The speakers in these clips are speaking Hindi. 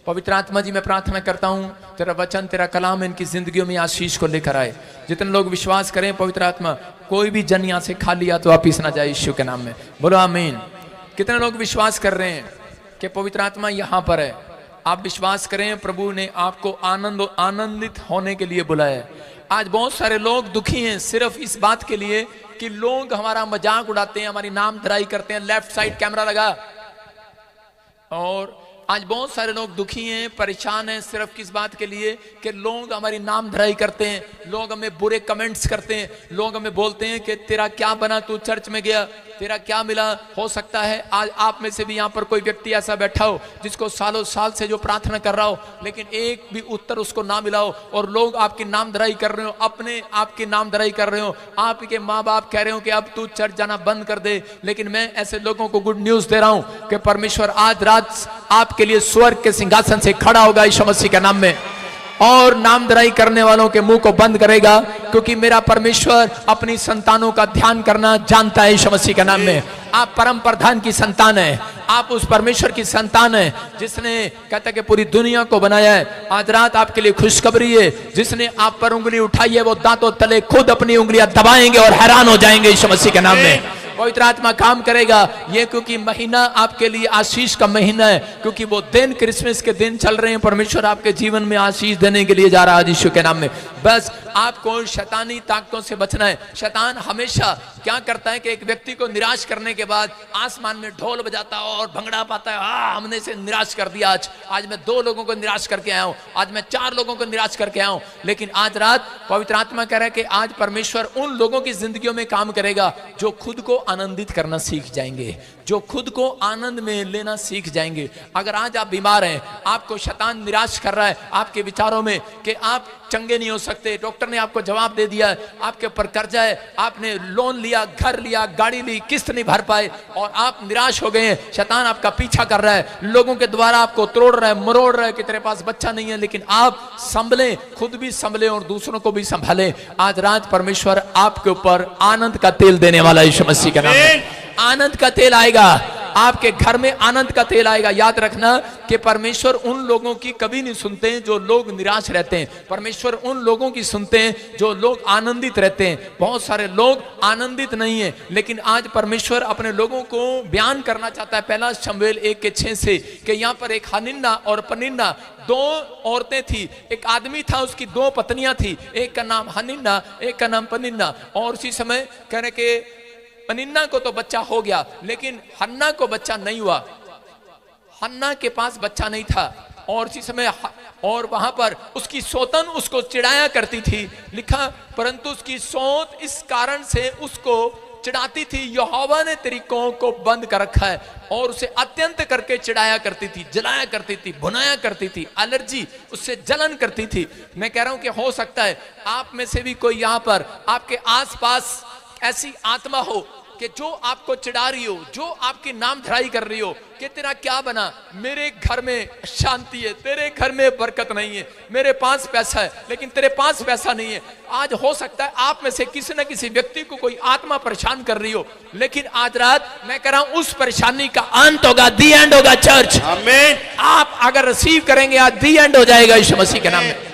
पवित्र आत्मा जी मैं प्रार्थना करता हूँ तेरा वचन तेरा कलाम इनकी जिंदगियों में आशीष को लेकर आए। जितने लोग विश्वास करें पवित्र आत्मा कोई भी जन यहाँ से खाली या तो वापिस ना जाए यीशु के नाम में, बोलो आमीन। कितने लोग विश्वास कर रहे हैं कि पवित्र आत्मा यहाँ पर है? आप विश्वास करें प्रभु ने आपको आनंदित होने के लिए बुलाया है। आज बहुत सारे लोग दुखी हैं सिर्फ इस बात के लिए कि लोग हमारा मजाक उड़ाते हैं, हमारी नाम धराई करते हैं। लेफ्ट साइड कैमरा लगा। और आज बहुत सारे लोग दुखी हैं, परेशान हैं सिर्फ किस बात के लिए कि लोग हमारी नाम धराई करते हैं, लोग हमें बुरे कमेंट्स करते हैं, लोग हमें बोलते हैं कि तेरा क्या बना, तू चर्च में गया, तेरा क्या मिला। हो सकता है आज आप में से भी यहाँ पर कोई व्यक्ति ऐसा बैठा हो जिसको सालों साल से जो प्रार्थना कर रहा हो लेकिन एक भी उत्तर उसको ना मिला हो, और लोग आपकी नाम धराई कर रहे हो, अपने आपकी नाम धराई कर रहे हो, आपके माँ बाप कह रहे हो कि अब तू चर्च जाना बंद कर दे। लेकिन मैं ऐसे लोगों को गुड न्यूज दे रहा हूँ कि परमेश्वर आज रात आपके लिए स्वर्ग के सिंहासन से खड़ा होगा यीशु मसीह के नाम में, और नाम धराई करने वालों के मुंह को बंद करेगा, क्योंकि मेरा परमेश्वर अपनी संतानों का ध्यान करना जानता है यीशु मसीह के नाम में। आप परम प्रधान की संतान है, आप उस परमेश्वर की संतान है जिसने कहता है कि पूरी दुनिया को बनाया है। आज रात आपके लिए खुशखबरी है, जिसने आप पर उंगली उठाई है वो दांतों तले खुद अपनी उंगलियां दबाएंगे और हैरान हो जाएंगे यीशु मसीह के नाम में। पवित्र आत्मा काम करेगा ये, क्योंकि महीना आपके लिए आशीष का महीना है, क्योंकि वो दिन क्रिसमस के दिन चल रहे हैं। परमेश्वर आपके जीवन में आशीष देने के लिए जा रहा है यीशु के नाम में। बस आपको शैतानी ताकतों से बचना है। शैतान हमेशा क्या करता है कि एक व्यक्ति को निराश करने के बाद आसमान में ढोल बजाता है और भंगड़ा पाता है, हमने इसे निराश कर दिया। आज मैं 2 लोगों को निराश करके आया हूं, आज मैं 4 लोगों को निराश करके आया हूं। लेकिन आज रात पवित्र आत्मा कह रहा है कि आज परमेश्वर उन लोगों की जिंदगियों में काम करेगा जो खुद को आनंदित करना सीख जाएंगे, जो खुद को आनंद में लेना सीख जाएंगे। अगर आज आप बीमार हैं, आपको शैतान निराश कर रहा है आपके विचारों में कि आप चंगे नहीं हो सकते, डॉक्टर ने आपको जवाब दे दिया, आपके ऊपर कर्जा है, आपने लोन लिया, घर लिया, गाड़ी ली, किस्त नहीं भर पाए और आप निराश हो गए हैं। शैतान आपका पीछा कर रहा है, लोगों के द्वारा आपको तोड़ रहा है, मरोड़ रहा है कि तेरे पास बच्चा नहीं है। लेकिन आप संभले, खुद भी संभले और दूसरों को भी संभाले। आज रात परमेश्वर आपके ऊपर आनंद का तेल देने वाला यीशु मसीह का नाम है। आनंद का तेल आएगा आपके घर में, आनंद का तेल आएगा। याद रखना कि परमेश्वर उन लोगों की कभी नहीं सुनते हैं जो लोग निराश रहते हैं, परमेश्वर उन लोगों की सुनते हैं जो लोग आनंदित रहते हैं। बहुत सारे लोग आनंदित नहीं है, लेकिन आज परमेश्वर अपने लोगों को बयान करना चाहता है। पहला शमूएल 1:6 से कि यहाँ पर एक हन्निन्ना और पनिन्ना 2 औरतें थी, एक आदमी था उसकी 2 पत्नियां थी, एक का नाम हन्निन्ना, एक का नाम पनिन्ना। और उसी समय कह रहे कि पनिन्ना को तो बच्चा हो गया लेकिन हन्ना को बच्चा नहीं हुआ, हन्ना के पास बच्चा नहीं था। और इसी समय और वहां पर उसकी सौतन उसको चिढ़ाया करती थी, लिखा परंतु उसकी सौत इस कारण से उसको चिढ़ाती थी, यहोवा ने तेरी कोख को बंद कर रखा है, और उसे अत्यंत करके चिढ़ाया करती थी, जलाया करती थी, भुनाया करती थी, एलर्जी उससे जलन करती थी। मैं कह रहा हूं कि हो सकता है आप में से भी कोई यहां पर आपके आसपास ऐसी आत्मा हो कि जो आपको चिढ़ा रही हो, जो आपकी नाम धराई कर रही हो कि तेरा क्या बना, मेरे घर में शांति है, तेरे घर में बरकत नहीं है, मेरे पास पैसा है लेकिन तेरे पास पैसा नहीं है। आज हो सकता है आप में से किसी न किसी व्यक्ति को कोई आत्मा परेशान कर रही हो, लेकिन आज रात मैं कह रहा हूं उस परेशानी का अंत होगा, दी एंड होगा चर्च। आमीन। आप अगर रिसीव करेंगे आज दी एंड हो जाएगा यीशु मसीह के नाम में।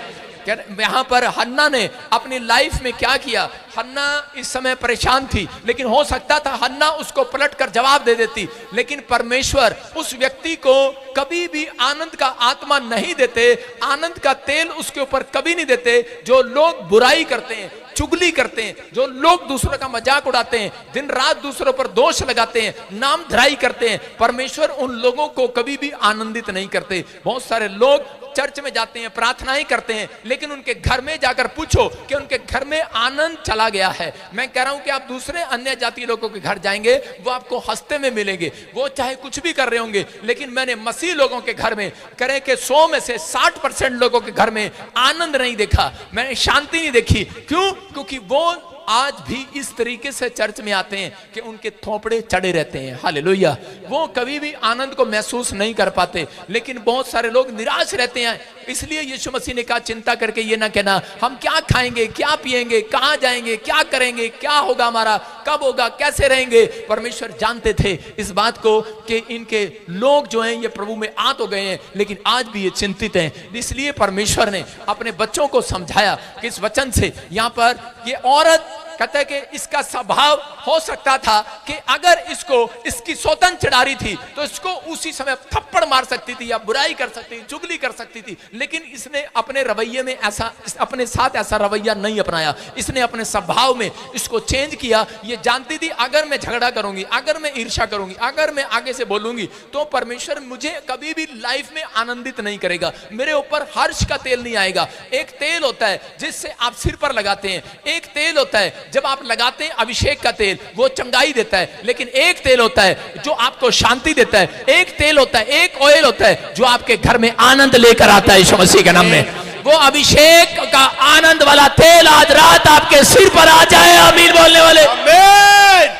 यहां पर हन्ना ने अपनी लाइफ में क्या किया, हन्ना इस समय परेशान थी, लेकिन हो सकता था हन्ना उसको पलटकर जवाब दे देती, लेकिन परमेश्वर उस व्यक्ति को कभी भी आनंद का आत्मा नहीं देते, आनंद का तेल उसके ऊपर कभी नहीं देते। जो लोग बुराई करते हैं, चुगली करते हैं, जो लोग दूसरों का मजाक उड़ाते हैं, दिन रात दूसरों पर दोष लगाते हैं, नाम धराई करते हैं, परमेश्वर उन लोगों को कभी भी आनंदित नहीं करते। बहुत सारे लोग चर्च में जाते हैं, प्रार्थनाएं करते हैं, लेकिन उनके घर में जाकर पूछो कि उनके घर में आनंद चला गया है। मैं कह रहा हूं कि आप दूसरे अन्य जाति लोगों के घर जाएंगे, वो आपको हंसते में मिलेंगे, वो चाहे कुछ भी कर रहे होंगे, लेकिन मैंने मसीह लोगों के घर में करें कि 100 में से 60% लोगों के घर में आनंद नहीं देखा, मैंने शांति नहीं देखी। क्यों? क्योंकि वो आज भी इस तरीके से चर्च में आते हैं कि उनके थोपड़े चढ़े रहते हैं। हालेलुया। वो कभी भी आनंद को महसूस नहीं कर पाते, लेकिन बहुत सारे लोग निराश रहते हैं। इसलिए यीशु मसीह ने कहा चिंता करके ये ना कहना हम क्या खाएंगे, क्या पिएंगे, कहां जाएंगे, क्या करेंगे, क्या होगा हमारा, कब होगा, कैसे रहेंगे। परमेश्वर जानते थे इस बात को कि इनके लोग जो हैं ये प्रभु में आ तो गए हैं, लेकिन आज भी ये चिंतित हैं। इसलिए परमेश्वर ने अपने बच्चों को समझाया कि इस वचन से यहां पर ये औरत कहता है कि इसका स्वभाव हो सकता था कि अगर इसको इसकी सौतन चिढ़ारी थी तो इसको उसी समय थप्पड़ मार सकती थी या बुराई कर सकती थी, चुगली कर सकती थी, लेकिन इसने अपने रवैये में ऐसा, अपने साथ ऐसा रवैया नहीं अपनाया। इसने अपने स्वभाव में इसको चेंज किया। ये जानती थी अगर मैं झगड़ा करूंगी, अगर मैं ईर्ष्या करूंगी, अगर मैं आगे से बोलूंगी तो परमेश्वर मुझे कभी भी लाइफ में आनंदित नहीं करेगा, मेरे ऊपर हर्ष का तेल नहीं आएगा। एक तेल होता है जिससे आप सिर पर लगाते हैं, एक तेल होता है जब आप लगाते हैं अभिषेक का तेल, वो चंगाई देता है, लेकिन एक तेल होता है जो आपको शांति देता है। एक तेल होता है, एक ऑयल होता है जो आपके घर में आनंद लेकर आता है यीशु मसीह के नाम में। वो अभिषेक का आनंद वाला तेल आज रात आपके सिर पर आ जाए। आमीन बोलने वाले,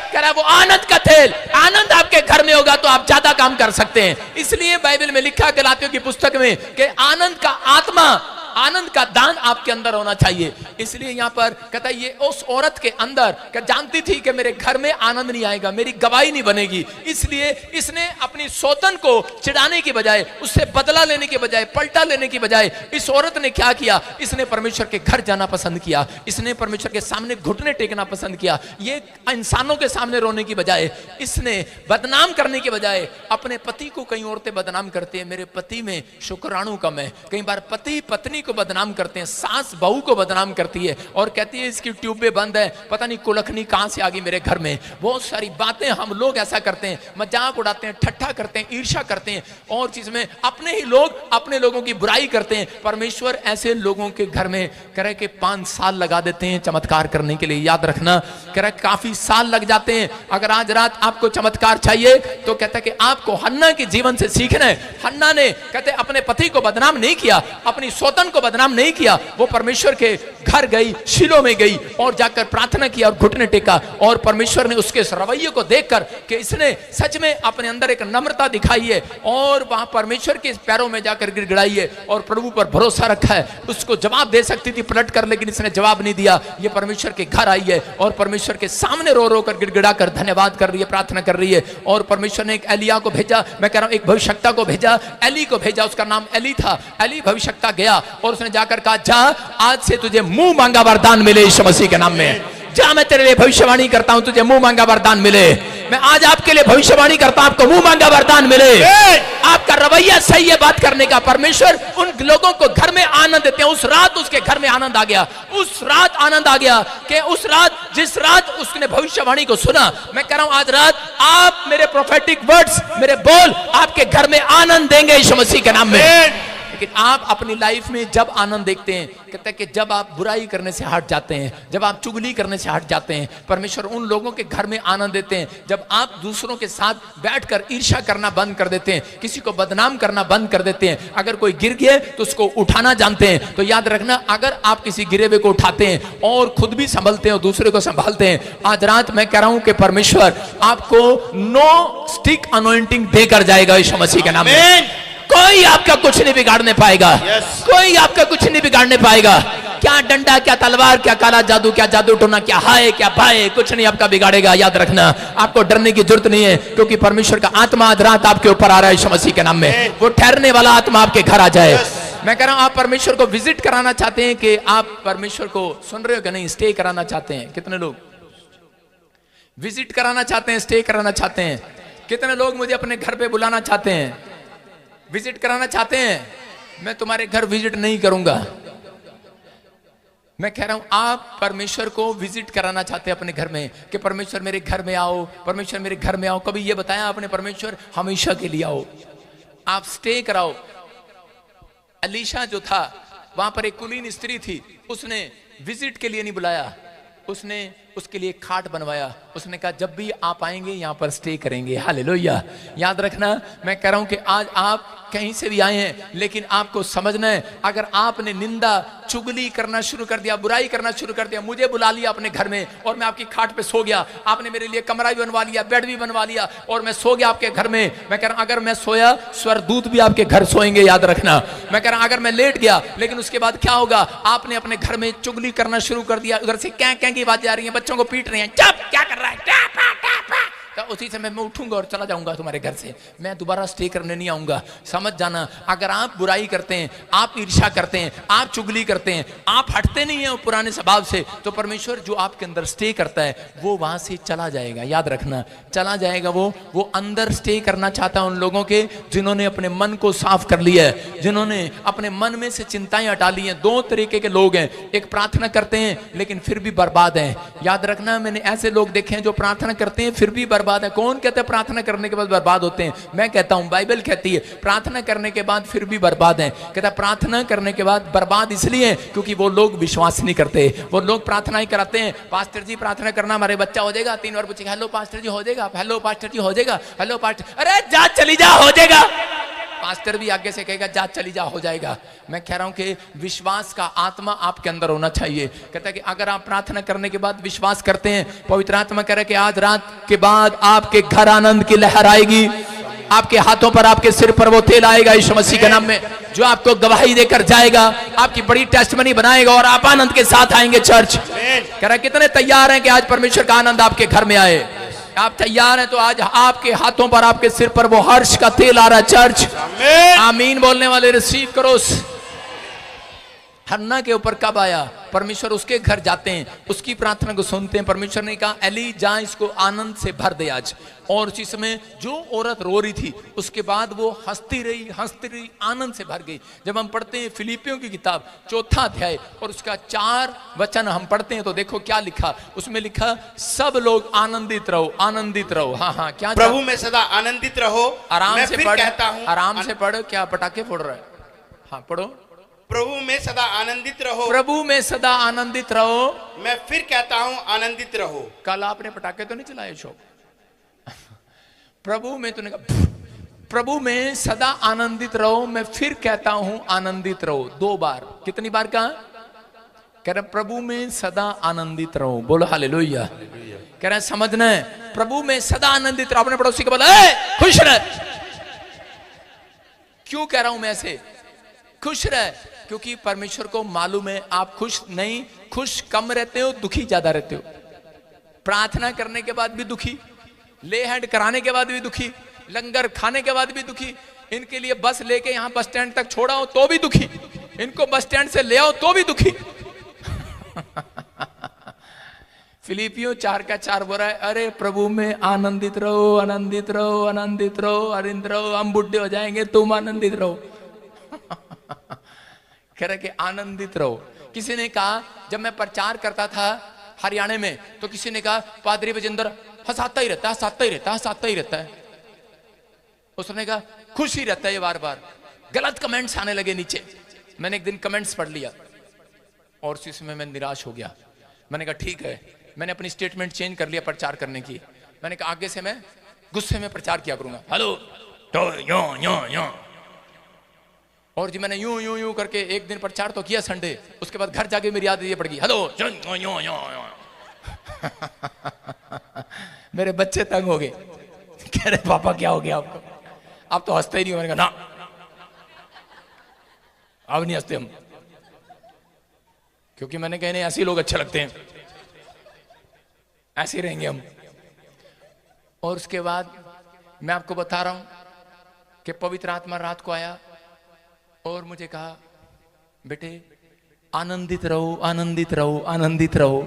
कह रहा वो आनंद का तेल, आनंद आपके घर में होगा तो आप ज्यादा काम कर सकते हैं। इसलिए बाइबल में लिखा गलातियों की पुस्तक में कि आनंद का आत्मा, आनंद का दान आपके अंदर होना चाहिए। इसलिए यहां पर कहता है ये उस औरत के अंदर जानती थी कि मेरे घर में आनंद नहीं आएगा, मेरी गवाही नहीं बनेगी। इसलिए इसने अपनी सौतन को चिढ़ाने की बजाय, उससे बदला लेने के बजाय, पलटा लेने की बजाय, इस औरत ने क्या किया, इसने परमेश्वर के घर जाना पसंद किया। इसने परमेश्वर के सामने घुटने टेकना पसंद किया। ये इंसानों के सामने रोने की बजाय, इसने बदनाम करने की बजाय, अपने पति को, कई औरतें बदनाम करती है मेरे पति में शुक्राणु कम है। कई बार पति पत्नी को बदनाम करते हैं, सास बहू को बदनाम करती है और कहती है इसकी ट्यूबें बंद है, पता नहीं कुलखनी कहां से आ गई मेरे घर में। बहुत सारी बातें हम लोग ऐसा करते हैं, मजाक उड़ाते हैं, ठट्ठा करते हैं, ईर्ष्या करते हैं, और चीज में अपने ही लोग अपने लोगों की बुराई करते हैं। परमेश्वर ऐसे लोगों के घर में कह रहे कि 5 साल लगा देते हैं चमत्कार करने के लिए। याद रखना, कह रहे काफी साल लग जाते हैं। अगर आज रात आपको चमत्कार चाहिए तो कहता है कि आपको हन्ना के जीवन से सीखना है। हन्ना ने कहते अपने पति को बदनाम नहीं किया, अपनी सौतन को बदनाम नहीं किया। वो परमेश्वर के घर गई, शिलो में गई और जाकर प्रार्थना किया और घुटने टेका, और परमेश्वर ने उसके रवैये को देखकर कि इसने सच में अपने अंदर एक नम्रता दिखाई है और वहां परमेश्वर के पैरों में जाकर गिड़गिड़ाई है और प्रभु पर भरोसा रखा है। उसको जवाब दे सकती थी पलट कर, लेकिन इसने जवाब नहीं दिया। ये परमेश्वर के घर आई है और परमेश्वर के सामने रो रो कर गिड़गिड़ा कर धन्यवाद कर रही है, प्रार्थना कर रही है। और परमेश्वर ने एक एलिया को भेजा, मैं कह रहा हूं एक भविष्यवक्ता को भेजा, एली को भेजा, उसका नाम एली था। एली भविष्यवक्ता गया और उसने जाकर कहा जा आज से तुझे मुंह मांगा वरदान मिले यीशु मसीह के नाम में। जा मैं तेरे लिए भविष्यवाणी करता हूं, तुझे मुंह मांगा वरदान मिले। मैं आज आपके लिए भविष्यवाणी करता हूं, आपको मुंह मांगा वरदान मिले। आपका रवैया सही है बात करने का। परमेश्वर उन लोगों को घर में आनंद देते हैं। उस रात उसके घर में आनंद आ गया, उस रात आनंद आ गया कि उस रात, जिस रात उसने भविष्यवाणी को सुना, मैं कह रहा हूं आज रात आप मेरे प्रोफेटिक वर्ड्स, मेरे बोल आपके घर में आनंद देंगे यीशु मसीह के नाम में। लेकिन आप अपनी लाइफ में जब आनंद देखते हैं, कहते हैं कि जब आप बुराई करने से हट जाते हैं, जब आप चुगली करने से हट जाते हैं, परमेश्वर उन लोगों के घर में आनंद देते हैं जब आप दूसरों के साथ बैठकर ईर्ष्या करना बंद कर देते हैं, किसी को बदनाम करना बंद कर देते हैं। अगर कोई गिर गया तो उसको उठाना जानते हैं। तो याद रखना, अगर आप किसी गिरे हुए को उठाते हैं और खुद भी संभलते हैं और दूसरे को संभालते हैं, आज रात मैं कह रहा हूं कि परमेश्वर आपको नो स्टिक अनॉइंटिंग देकर जाएगा यीशु मसीह के नाम में। कोई आपका कुछ नहीं बिगाड़ने पाएगा। कोई आपका कुछ नहीं बिगाड़ने पाएगा। क्या डंडा, क्या तलवार, क्या काला जादू, क्या जादू टोना, क्या हाय, क्या बाय, कुछ नहीं आपका बिगाड़ेगा। याद रखना, आपको डरने की जरूरत नहीं है, क्योंकि परमेश्वर का आत्मा आज रात आपके ऊपर आ रहा है यीशु मसीह के नाम में। वो ठहरने वाला आत्मा आपके घर आ जाए। मैं कह रहा हूं आप परमेश्वर को विजिट कराना चाहते हैं कि आप परमेश्वर को सुन रहे हो कि नहीं, स्टे कराना चाहते हैं? कितने लोग विजिट कराना चाहते हैं, स्टे कराना चाहते हैं? कितने लोग मुझे अपने घर पे बुलाना चाहते हैं, विजिट कराना चाहते हैं? मैं तुम्हारे घर विजिट नहीं करूंगा। मैं कह रहा हूं आप परमेश्वर को विजिट कराना चाहते हैं अपने घर में कि परमेश्वर मेरे घर में आओ, परमेश्वर मेरे घर में आओ। कभी ये बताया आपने परमेश्वर हमेशा के लिए आओ, आप स्टे कराओ। अलीशा जो था वहां पर एक कुलीन स्त्री थी, उसने विजिट के लिए नहीं बुलाया, उसने उसके लिए खाट बनवाया। उसने कहा जब भी आप आएंगे यहां पर स्टे करेंगे। हालेलुया। याद रखना, मैं कह रहा हूं कि आज आप कहीं से भी आए हैं, लेकिन आपको समझना है, अगर आपने निंदा चुगली करना शुरू कर दिया, बुराई करना शुरू कर दिया, मुझे बुला लिया अपने घर में और मैं आपकी खाट पे सो गया, आपने मेरे लिए कमरा भी बनवा लिया, बेड भी बनवा लिया और मैं सो गया आपके घर में, मैं कह रहा हूं अगर मैं सोया स्वर्गदूत भी आपके घर सोएंगे, याद रखना। मैं कह रहा हूं अगर मैं लेट गया, लेकिन उसके बाद क्या होगा, आपने अपने घर में चुगली करना शुरू कर दिया, उधर से क्या क्या की आवाजें आ रही है, बच्चों को पीट रहे हैं, चुप क्या कर रहा है, तो उसी समय मैं उठूंगा और चला जाऊंगा तुम्हारे घर से, मैं दोबारा स्टे करने नहीं आऊंगा। समझ जाना, अगर आप बुराई करते हैं, आप ईर्ष्या करते हैं, आप चुगली करते हैं, आप हटते नहीं हैं पुराने स्वभाव से, तो परमेश्वर जो आपके अंदर स्टे करता है वो वहां से चला जाएगा। याद रखना, चला जाएगा। वो अंदर स्टे करना चाहता है उन लोगों के जिन्होंने अपने मन को साफ कर लिया है, जिन्होंने अपने मन में से चिंताएं हटा ली हैं। दो तरीके के लोग हैं, एक प्रार्थना करते हैं लेकिन फिर भी बर्बाद हैं। याद रखना, मैंने ऐसे लोग देखे हैं जो प्रार्थना करते हैं फिर भी बर्बाद है। कौन कहता है प्रार्थना करने के बाद बर्बाद होते हैं? मैं कहता हूं, बाइबल कहती है प्रार्थना करने के बाद फिर भी बर्बाद है। कहता प्रार्थना करने के बाद बर्बाद इसलिए क्योंकि वो लोग विश्वास नहीं करते, वो लोग प्रार्थना ही कराते हैं। पास्टर जी प्रार्थना करना, हमारे बच्चा हो जाएगा, 3 बार पूछेगा हेलो पास्टर जी हो जाएगा, हेलो पास्टर जी हो जाएगा, हेलो पास्टर, अरे जा चली जा हो जाएगा। पास्टर भी आगे से कहेगा जा चली जा हो जाएगा। मैं कह रहा हूं कि विश्वास का आत्मा आपके अंदर होना चाहिए। कहता है कि अगर आप प्रार्थना करने के बाद विश्वास करते हैं, पवित्र आत्मा कह रहा है कि आज रात के बाद आपके घर आनंद की लहर आएगी, आपके हाथों पर, आपके सिर पर वो तेल आएगा यीशु मसीह के नाम में, जो आपको गवाही देकर जाएगा, आपकी बड़ी टेस्टमनी बनाएगा और आप आनंद के साथ आएंगे चर्च। कह रहा है कितने तैयार हैं कि आज परमेश्वर का आनंद आपके घर में आए? आप तैयार हैं तो आज आपके हाथों पर, आपके सिर पर वो हर्ष का तेल आ रहा है चर्च। आमीन बोलने वाले रिसीव करो। हन्ना के ऊपर कब आया? परमेश्वर उसके घर जाते हैं, उसकी प्रार्थना को सुनते हैं। परमेश्वर ने कहा एली जा इसको आनंद से भर दे आज। और उसी समय जो औरत रो रही थी उसके बाद वो हंसती रही, आनंद से भर गई। जब हम पढ़ते हैं फिलिपियों की किताब 4 अध्याय और उसका 4 वचन हम पढ़ते हैं तो देखो क्या लिखा, उसमें लिखा सब लोग आनंदित रहो, आनंदित रहो। हाँ हाँ, क्या प्रभु में सदा आनंदित रहो। आराम से पढ़, आराम से पढ़, क्या पटाखे फोड़ रहा है? हाँ पढ़ो। प्रभु में सदा आनंदित रहो, प्रभु में सदा आनंदित रहो। मैं फिर कहता हूं आनंदित रहो। कल आपने पटाखे तो नहीं चलाए शोक? प्रभु में तूने कहा प्रभु में सदा आनंदित रहो, मैं फिर कहता हूं आनंदित रहो। 2 बार। कितनी बार कहा? कह रहा प्रभु में सदा आनंदित रहो। बोलो हालेलुया। कह रहा समझना है, प्रभु में सदा आनंदित रहो। अपने पड़ोसी को बोला खुश रह। क्यों कह रहा हूं मैं ऐसे? खुश रह, क्योंकि परमेश्वर को मालूम है आप खुश नहीं, खुश कम रहते हो, दुखी ज्यादा रहते हो। प्रार्थना करने के बाद भी दुखी, ले हैंड कराने के बाद भी दुखी, लंगर खाने के बाद भी दुखी, इनके लिए बस लेके यहां बस स्टैंड तक छोड़ा हो तो भी दुखी, इनको बस स्टैंड से ले आओ तो भी दुखी। फिलिपियों 4:4 बोल रहा है अरे प्रभु में आनंदित रहो, आनंदित रहो, आनंदित रहो, आनंदित रहो। हम बुढ़े हो जाएंगे, तुम आनंदित रहो। कह रहे कि आनंदित रहो। किसी ने कहा, जब मैं प्रचार करता था हरियाणा में तो किसी ने कहा पादरी बजिंदर हंसाता ही रहता है, हंसाता ही रहता है, हंसाता ही रहता है। उसने कहा खुश ही रहता है ये बार बार। गलत कमेंट्स आने लगे नीचे। मैंने एक दिन कमेंट्स पढ़ लिया और उसी समय मैं निराश हो गया। मैंने कहा ठीक है, मैंने अपनी स्टेटमेंट चेंज कर लिया प्रचार करने की। मैंने कहा आगे से मैं गुस्से में प्रचार किया करूंगा। हेलो तो यो और जी मैंने यूं यूं यूं करके एक दिन प्रचार तो किया संडे, उसके बाद घर जाके मेरी आदत ये पड़ गई हेलो यो। मेरे बच्चे तंग हो गए, कह रहे पापा क्या हो गया आपको? आप तो हंसते ही नहीं हो। मैंने कहा ना अब नहीं हंसते हम, क्योंकि मैंने कहा ऐसे ही लोग अच्छे लगते हैं, ऐसे ही रहेंगे हम। और उसके बाद मैं आपको बता रहा हूं कि पवित्र आत्मा रात को आया और मुझे कहा बेटे आनंदित रहो, आनंदित रहो, आनंदित रहो।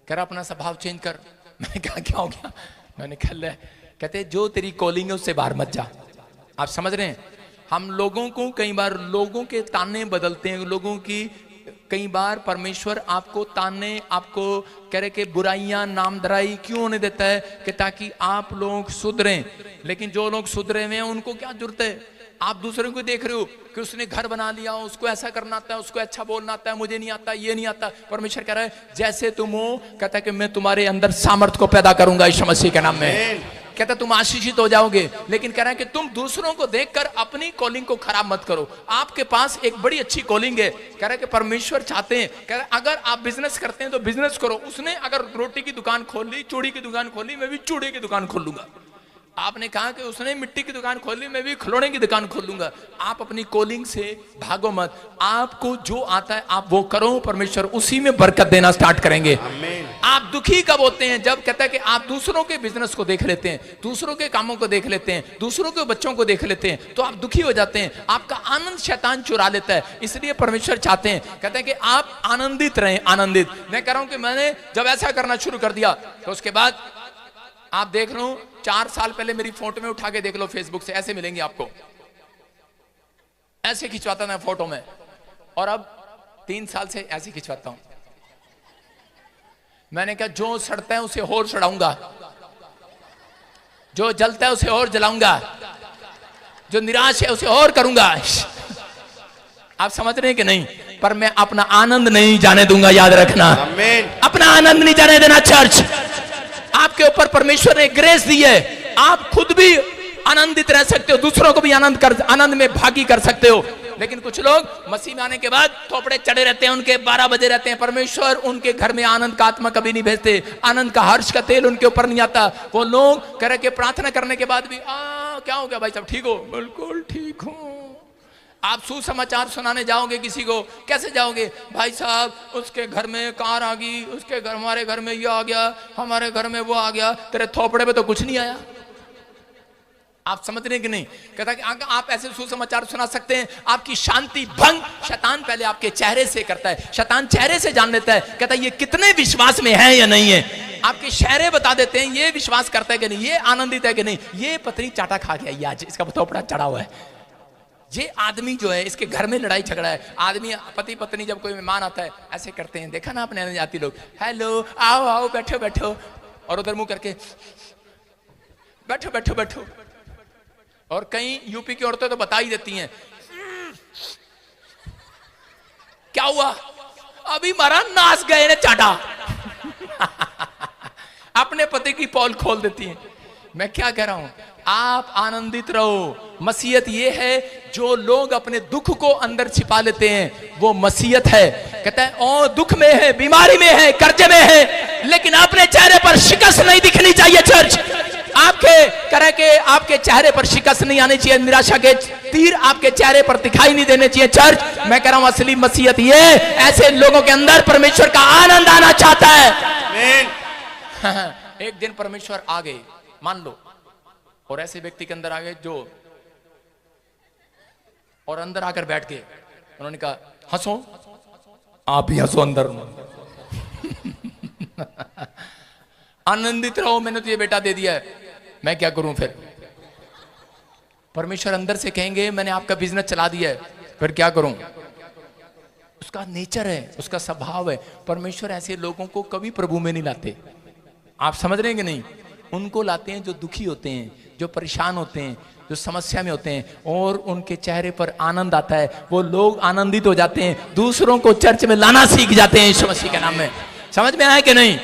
कह रहा अपना स्वभाव चेंज कर। मैंने कहा क्या हो गया? मैंने कहा कहते जो तेरी कॉलिंग है उससे बाहर मत जा। आप समझ रहे हैं, हम लोगों को कई बार लोगों के ताने बदलते हैं, लोगों की कई बार परमेश्वर आपको ताने, आपको कह रहे कि बुराइयां, नामधराई क्यों होने देता है? कि ताकि आप लोग सुधरें। लेकिन जो लोग सुधरे हुए हैं उनको क्या जरूरत है? आप दूसरों को देख रहे हो कि उसने घर बना लिया, उसको ऐसा करना आता है, उसको अच्छा बोलना आता है, मुझे नहीं आता, ये नहीं आता। परमेश्वर कह रहा है जैसे तुम हो, कहता है कि मैं तुम्हारे अंदर सामर्थ को पैदा करूंगा यीशु मसीह के नाम में। कहता तुम आशीषित हो जाओगे, लेकिन कह रहा है कि तुम दूसरों को देखकर अपनी कॉलिंग को खराब मत करो। आपके पास एक बड़ी अच्छी कॉलिंग है। कह रहा है कि परमेश्वर चाहते हैं, कह रहा है अगर आप बिजनेस करते हैं तो बिजनेस करो। उसने अगर रोटी की दुकान खोल ली, चूड़ी की दुकान खोली, मैं भी चूड़ी की दुकान खोल लूंगा। आपने कहा कि उसने मिट्टी की दुकान खोल ली, मैं भी खिलौने की दुकान खोल लूंगा। आप अपनी कॉलिंग से भागो मत। आपको जो आता है आप वो करो, परमेश्वर उसी में बरकत देना स्टार्ट करेंगे। आमीन। आप दुखी कब होते हैं? जब कहता है कि आप दूसरों के बिजनेस को देख लेते हैं, दूसरों के कामों को देख लेते हैं, दूसरों के बच्चों को देख लेते हैं, तो आप दुखी हो जाते हैं। आपका आनंद शैतान चुरा लेता है। इसलिए परमेश्वर चाहते हैं, कहते हैं कि आप आनंदित रहें, आनंदित। मैं कह रहा हूं कि मैंने जब ऐसा करना शुरू कर दिया तो उसके बाद आप देख लो, 4 साल पहले मेरी फोटो में उठा के देख लो, फेसबुक से ऐसे मिलेंगे आपको, ऐसे खिंचवाता था फोटो में, और अब 3 साल से ऐसे खिंचवाता हूं। मैंने कहा जो सड़ता है उसे और सड़ाऊंगा, जो जलता है उसे और जलाऊंगा, जो निराश है उसे और करूंगा। आप समझ रहे हैं कि नहीं? पर मैं अपना आनंद नहीं जाने दूंगा, याद रखना। आमीन। अपना आनंद नहीं जाने देना। चर्च, आपके ऊपर परमेश्वर ने ग्रेस दी है, आप खुद भी आनंदित रह सकते हो, दूसरों को भी आनंद में भागी कर सकते हो। लेकिन कुछ लोग मसीह में आने के बाद थोपड़े चढ़े रहते हैं, उनके 12 बजे रहते हैं। परमेश्वर उनके घर में आनंद का आत्मा कभी नहीं भेजते, आनंद का हर्ष का तेल उनके ऊपर नहीं आता। वो लोग कह रहे कि प्रार्थना करने के बाद भी क्या हो गया भाई साहब, ठीक हो? बिल्कुल ठीक हूं। आप सुसमाचार सुनाने जाओगे किसी को, कैसे जाओगे? भाई साहब उसके घर में कार आ गई, उसके घर, हमारे घर में ये आ गया, हमारे घर में वो आ गया, तेरे थोपड़े पे तो कुछ नहीं आया। आप समझ रहे हैं कि नहीं? कहता कि आप ऐसे सुसमाचार सुना सकते हैं, आपकी शांति भंग शैतान पहले आपके चेहरे से करता है। शैतान चेहरे से जान लेता है, कहता है ये कितने विश्वास में है या नहीं है। आपके चेहरे बता देते हैं, ये विश्वास करता है कि नहीं, ये आनंदित है कि नहीं, ये पत्नी चाटा खा गया, ये आज इसका थोपड़ा चढ़ा हुआ है। ये आदमी जो है, इसके घर में लड़ाई झगड़ा है। आदमी, पति पत्नी जब कोई मेहमान आता है ऐसे करते हैं, देखा ना आपने जाती लोग, हेलो आओ आओ बैठो बैठो, और उधर मुंह करके बैठो बैठो बैठो। और कई यूपी की औरतें तो बता ही देती हैं, क्या हुआ? अभी मारा, नाच गए ने चाटा। अपने पति की पॉल खोल देती हैं। मैं क्या कह रहा हूं? आप आनंदित रहो। मसीहत ये है, जो लोग अपने दुख को अंदर छिपा लेते हैं वो मसीहत है। कहता है और दुख में है, बीमारी में है, कर्जे में है, लेकिन अपने चेहरे पर शिकस्त नहीं दिखनी चाहिए। चर्च, आपके करे के आपके चेहरे पर शिकस्त नहीं आनी चाहिए, निराशा के तीर आपके चेहरे पर दिखाई नहीं देने चाहिए। चर्च, मैं कह रहा हूं असली मसीहत ये, ऐसे लोगों के अंदर परमेश्वर का आनंद आना चाहता है। आमीन। एक दिन परमेश्वर आ गए, मान लो, और ऐसे व्यक्ति के अंदर आ गए जो, और अंदर आकर बैठ गए। उन्होंने कहा हंसो, आप ही हंसो अंदर। आनंदित रहो, मैंने तुझे बेटा दे दिया है, मैं क्या करूं फिर? परमेश्वर अंदर से कहेंगे मैंने आपका बिजनेस चला दिया है, फिर क्या करूं? उसका नेचर है, उसका स्वभाव है। परमेश्वर ऐसे लोगों को कभी प्रभु में नहीं लाते। आप समझ रहे हैं कि नहीं? उनको लाते हैं जो दुखी होते हैं, जो परेशान होते हैं, जो समस्या में होते हैं, और उनके चेहरे पर आनंद आता है। वो लोग आनंदित हो जाते हैं, दूसरों को चर्च में लाना सीख जाते हैं यीशु मसीह के नाम में। समझ में आया कि नहीं?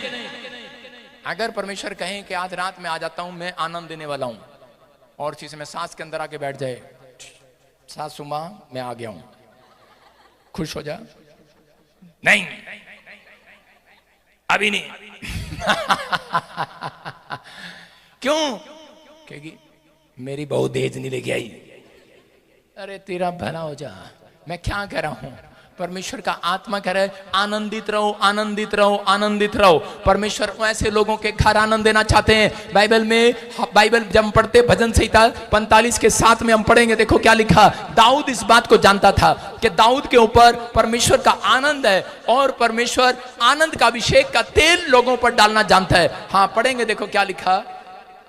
अगर परमेश्वर कहें कि आज रात में आ जाता हूं, मैं आनंद देने वाला हूं, और चीज में सांस के अंदर आके बैठ जाए, सासू मां मैं आ गया हूं, खुश हो जा, नहीं अभी नहीं। क्यों? कहेगी मेरी बहू दहेज नहीं लेके आई। अरे तेरा भला हो जा। मैं क्या कह रहा हूं? परमेश्वर का आत्मा कह रहा है आनंदित रहो, आनंदित रहो, आनंदित रहो। परमेश्वर ऐसे लोगों के घर आनंद देना चाहते हैं। बाइबल में, बाइबल जब हम पढ़ते भजन संहिता 45 के 7 में हम पढ़ेंगे, देखो क्या लिखा। दाऊद इस बात को जानता था कि दाऊद के ऊपर परमेश्वर का आनंद है, और परमेश्वर आनंद का अभिषेक का तेल लोगों पर डालना जानता है। हाँ पढ़ेंगे, देखो क्या लिखा।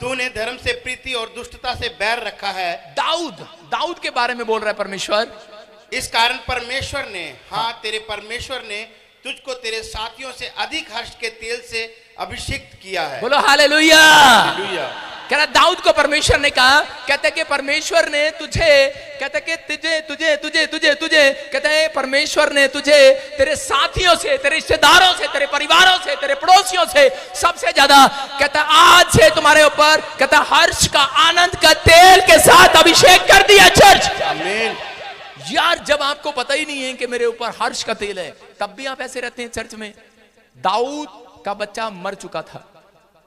तूने धर्म से प्रीति और दुष्टता से बैर रखा है। दाऊद के बारे में बोल रहा है परमेश्वर। इस कारण परमेश्वर ने, हाँ तेरे परमेश्वर ने तुझको तेरे साथियों से अधिक हर्ष के तेल से अभिषेक किया है। बोलो हालेलुया। हालेलुया। कह रहा दाऊद को परमेश्वर ने कहा, कहते कि परमेश्वर ने तुझे, कहते कि तुझे तुझे तुझे तुझे तुझे कहते हैं परमेश्वर ने तुझे तेरे साथियों से, तेरे रिश्तेदारों से, तेरे परिवारों से, तेरे पड़ोसियों से सबसे ज्यादा कहता आज से तुम्हारे ऊपर कहता हर्ष का, आनंद का तेल के साथ अभिषेक कर दिया चर्च। आमीन। यार जब आपको पता ही नहीं है कि मेरे ऊपर हर्ष का तेल है, तब भी आप ऐसे रहते हैं चर्च में। दाऊद का बच्चा मर चुका था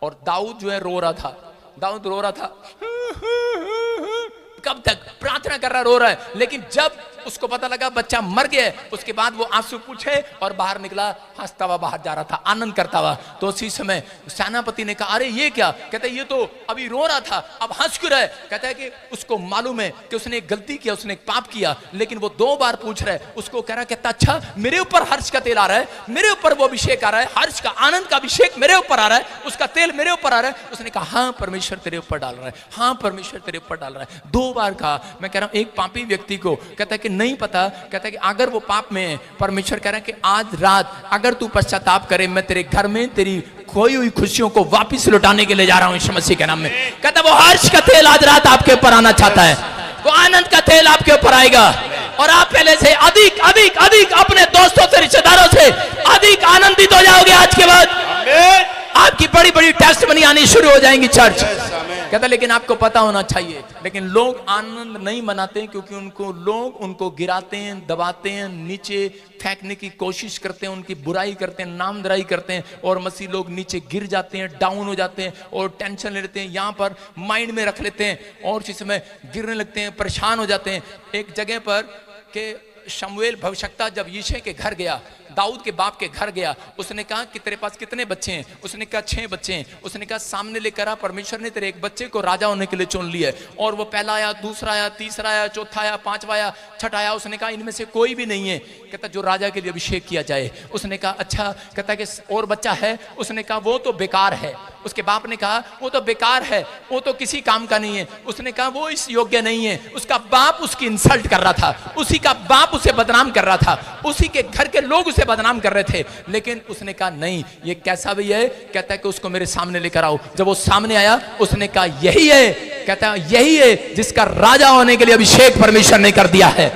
और दाऊद जो है रो रहा था। दाऊद रो रहा था, कब तक प्रार्थना कर रहा, रो रहा है। लेकिन जब उसको पता लगा बच्चा मर गया, उसके बाद वो आंसू पूछे और बाहर निकला, हंसता हुआ बाहर जा रहा था, आनंद करता हुआ। तो उसी समय सेनापति ने कहा अरे ये क्या? कहता है ये तो अभी रो रहा था, अब हंस क्यों रहा है? कहता है कि उसको मालूम है कि उसने एक गलती किया, उसने एक पाप किया, लेकिन वो 2 बार पूछ रहा है। उसको कह रहा है, कहता अच्छा मेरे ऊपर हर्ष का तेल आ रहा है, मेरे ऊपर वो अभिषेक आ रहा है, हर्ष का, आनंद का अभिषेक मेरे ऊपर आ रहा है, उसका तेल मेरे ऊपर आ रहा है। उसने कहा हाँ परमेश्वर तेरे ऊपर डाल रहा है, हाँ परमेश्वर तेरे ऊपर डाल रहा है। 2 बार कहा। मैं कह रहा हूं एक पापी व्यक्ति को कहता है कि नहीं पता, कहता है कि अगर वो पाप में है, परमेश्वर कह रहा है कि आज रात अगर तू पश्चाताप करे, मैं तेरे घर में तेरी खोई हुई खुशियों को वापस लौटाने के लिए जा रहा हूं यीशु मसीह के नाम में। कहता वो हर्ष का तेल आज रात आपके ऊपर आना चाहता है, वो आनंद का तेल आपके ऊपर आएगा और आप पहले से अधिक अधिक अधिक अपने दोस्तों से, रिश्तेदारों से अधिक आनंदित हो जाओगे। आज के बाद आपकी बड़ी बड़ी टेस्ट बनी आनी शुरू हो जाएंगी चर्च। कहता लेकिन आपको पता होना चाहिए, लेकिन लोग आनंद नहीं मनाते हैं क्योंकि लोग उनको गिराते हैं, दबाते हैं, नीचे फेंकने की कोशिश करते हैं, उनकी बुराई करते हैं, नामधराई करते हैं और मसीह लोग नीचे गिर जाते हैं, डाउन हो जाते हैं और टेंशन ले लेते हैं, यहाँ पर माइंड में रख लेते हैं और इस समय गिरने लगते हैं, परेशान हो जाते हैं। एक जगह पर के शमूएल भविष्यवक्ता जब यिशै के घर गया, दाऊद के बाप के घर गया, उसने कहा कि तेरे पास कितने बच्चे हैं? उसने कहा 6 बच्चे हैं। उसने कहा सामने लेकर आ, परमेश्वर ने तेरे एक बच्चे को राजा होने के लिए चुन लिया है। और वो पहला आया, दूसरा आया, तीसरा आया, चौथा आया, 5वां आया, छठा आया। उसने कहा इनमें से कोई भी नहीं है कहता जो राजा के लिए अभिषेक किया जाए। उसने कहा अच्छा, कहता कि और बच्चा है? उसने कहा वो तो बेकार है। उसके बाप ने कहा वो तो बेकार है, वो तो किसी काम का नहीं है। उसने कहा वो इस योग्य नहीं है। उसका बाप उसकी इंसल्ट कर रहा था, उसी का बाप उसे बदनाम कर रहा था, उसी के घर के लोग उसे बदनाम कर रहे थे। लेकिन उसने कहा नहीं, ये कैसा भी है? कहता है कि उसको मेरे सामने लेकर आओ। जब वो सामने आया उसने कहा यही है, कहता है यही है जिसका राजा होने के लिए अभिषेक परमेश्वर ने कर दिया है।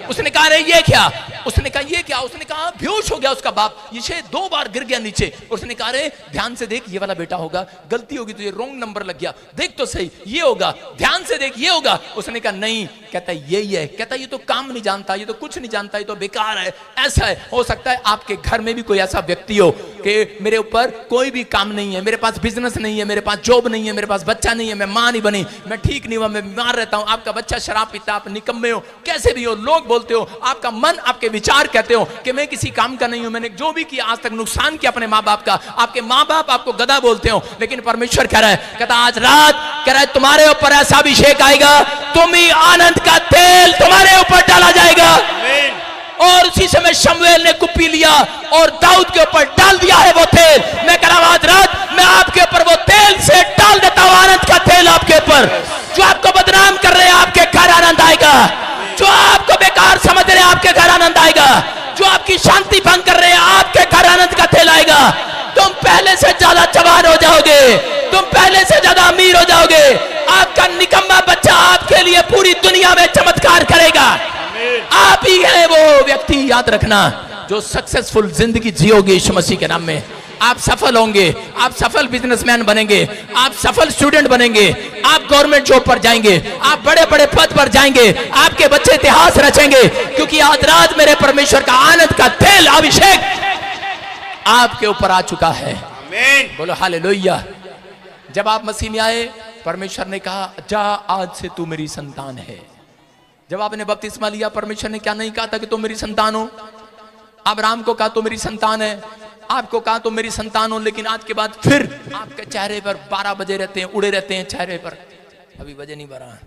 उसने कहा अरे ये क्या? उसने कहा ये क्या? उसने कहा बेहोश हो गया उसका बाप। यिशै 2 बार गिर गया नीचे। उसने कहा अरे ध्यान से देख, ये वाला बेटा होगा, गलती होगी तुझे, रॉन्ग नंबर लग गया, देख तो सही, ये होगा, ध्यान से देख, ये होगा। उसने कहा नहीं, कहता यही है। कहता ये तो काम नहीं जानता, ये तो कुछ नहीं जानता, ये तो बेकार है, ऐसा है। हो सकता है आपके घर में भी कोई ऐसा व्यक्ति हो कि मेरे ऊपर कोई भी काम नहीं है, मेरे पास बिजनेस नहीं है, मेरे पास जॉब नहीं है, मेरे पास बच्चा नहीं है, मैं मां नहीं बनी, मैं ठीक नहीं हुआ, मैं बीमार रहता हूं। आपका बच्चा शराब पीता, आप निकम्मे हो, कैसे भी हो, लोग बोलते हो, आपका मन, आपके विचार कहते हो कि मैं किसी काम का नहीं हूं, मैंने जो भी किया आज तक नुकसान किया अपने माँ बाप का। आपके माँ बाप आपको गधा बोलते हो, लेकिन परमेश्वर कह रहा है, कहता आज रात कह रहा है तुम्हारे ऊपर ऐसा अभिषेक आएगा, तुम ही आनंद का तेल तुम्हारे ऊपर डाला जाएगा। और उसी समय शमूएल ने कुप्पी लिया और दाऊद के ऊपर डाल दिया है वो तेल। मैं कह रहा हूं आज रात मैं आपके ऊपर वो तेल से डाल देता हूं, आनंद का तेल आपके ऊपर। जो आपको बदनाम कर रहे हैं आपके घर आनंद आएगा, जो आपको बेकार समझ रहे हैं आपके घर आनंद आएगा, जो आपकी शांति भंग कर रहे हैं आपके घर आनंद का तेल आएगा। तुम पहले से ज्यादा जवान हो जाओगे, तुम पहले से ज्यादा अमीर हो जाओगे। आपका निकम्मा बच्चा आपके लिए पूरी दुनिया में चमत्कार करेगा। आप ही है वो व्यक्ति, याद रखना, जो सक्सेसफुल जिंदगी जियोगे यीशु मसीह के नाम में। आप सफल होंगे, आप सफल बिजनेसमैन बनेंगे, आप सफल स्टूडेंट बनेंगे, आप गवर्नमेंट जॉब पर जाएंगे, आप बड़े बड़े पद पर जाएंगे, आपके बच्चे इतिहास रचेंगे, क्योंकि आज रात मेरे परमेश्वर का आनंद का तेल अभिषेक आपके ऊपर आ चुका है। आमीन। बोलो हालेलुया। जब आप मसीह में आए, परमेश्वर ने कहा जा आज से तू मेरी संतान है। जब आपने बपतिस्मा लिया, परमेश्वर ने क्या नहीं कहा था कि तुम मेरी संतान हो? अब्राहम को कहा तो मेरी संतान है, आपको कहा तो मेरी संतान हो, लेकिन आज के बाद फिर आपके चेहरे पर 12 बजे रहते हैं, उड़े रहते हैं चेहरे पर। अभी बजे नहीं भरा,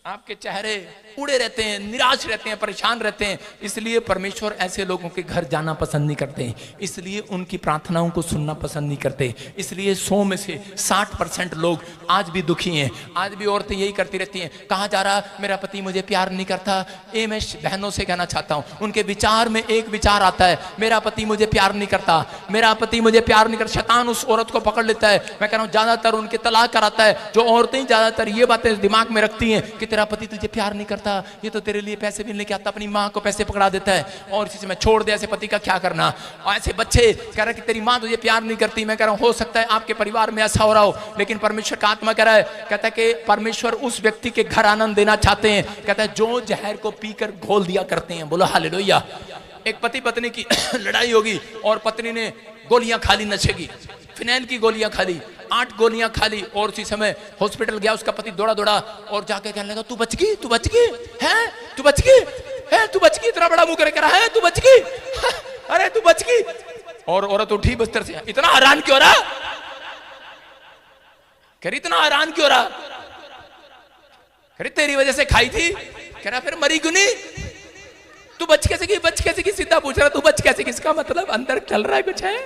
आपके चेहरे उड़े रहते हैं, निराश रहते हैं, परेशान रहते हैं। इसलिए परमेश्वर ऐसे लोगों के घर जाना पसंद नहीं करते, इसलिए उनकी प्रार्थनाओं को सुनना पसंद नहीं करते। इसलिए 100 में से 60% लोग आज भी दुखी हैं। आज भी औरतें यही करती रहती हैं, कहाँ जा रहा, मेरा पति मुझे प्यार नहीं करता। ये मैं बहनों से कहना चाहता हूँ, उनके विचार में एक विचार आता है, मेरा पति मुझे प्यार नहीं करता, मेरा पति मुझे प्यार नहीं करता। शैतान उस औरत को पकड़ लेता है। मैं कह रहा हूँ ज्यादातर उनके तलाक कराता है। जो औरतें ज्यादातर ये बातें दिमाग में रखती हैं, कि तेरा पति तुझे प्यार नहीं करता, ये तो तेरे लिए पैसे भी लेके आता, अपनी माँ को पैसे पकड़ा देता है और इसी समय छोड़ दे, ऐसे पति का क्या करना। ऐसे बच्चे कह रहे कि तेरी माँ तुझे प्यार नहीं करती। मैं कह रहा हूँ हो सकता है आपके परिवार में ऐसा हो रहा हो, लेकिन परमेश्वर का आत्मा कह रहा है, कहता है कि परमेश्वर उस व्यक्ति के घर आनंद देना चाहते हैं, कहता है जो जहर को पीकर घोल दिया करते हैं। बोलो हालेलुया। एक पति पत्नी की लड़ाई होगी और पत्नी ने गोलियां खा ली, नशे की, फिनाइल की गोलियां खा ली, 8 गोलियां खा ली और उसी समय हॉस्पिटल गया। उसका पति दौड़ा दौड़ा और जाके कहने लगा तू बच गई, तू बच गई है, तू बच गई है, तू बच गई, इतना बड़ा मुंह करके रहा है, तू बच गई, अरे तू बच गई। और औरत उठी बिस्तर से, इतना हैरान क्यों रहा, कह रही इतना हैरान क्यों रहा, कह रही तेरी वजह से खाई थी। कह रहा फिर मरी क्यों नहीं, तू बच कैसे गई, बच कैसे गई, सीधा पूछ रहा तू बच कैसे, किसका मतलब अंदर चल रहा है कुछ है,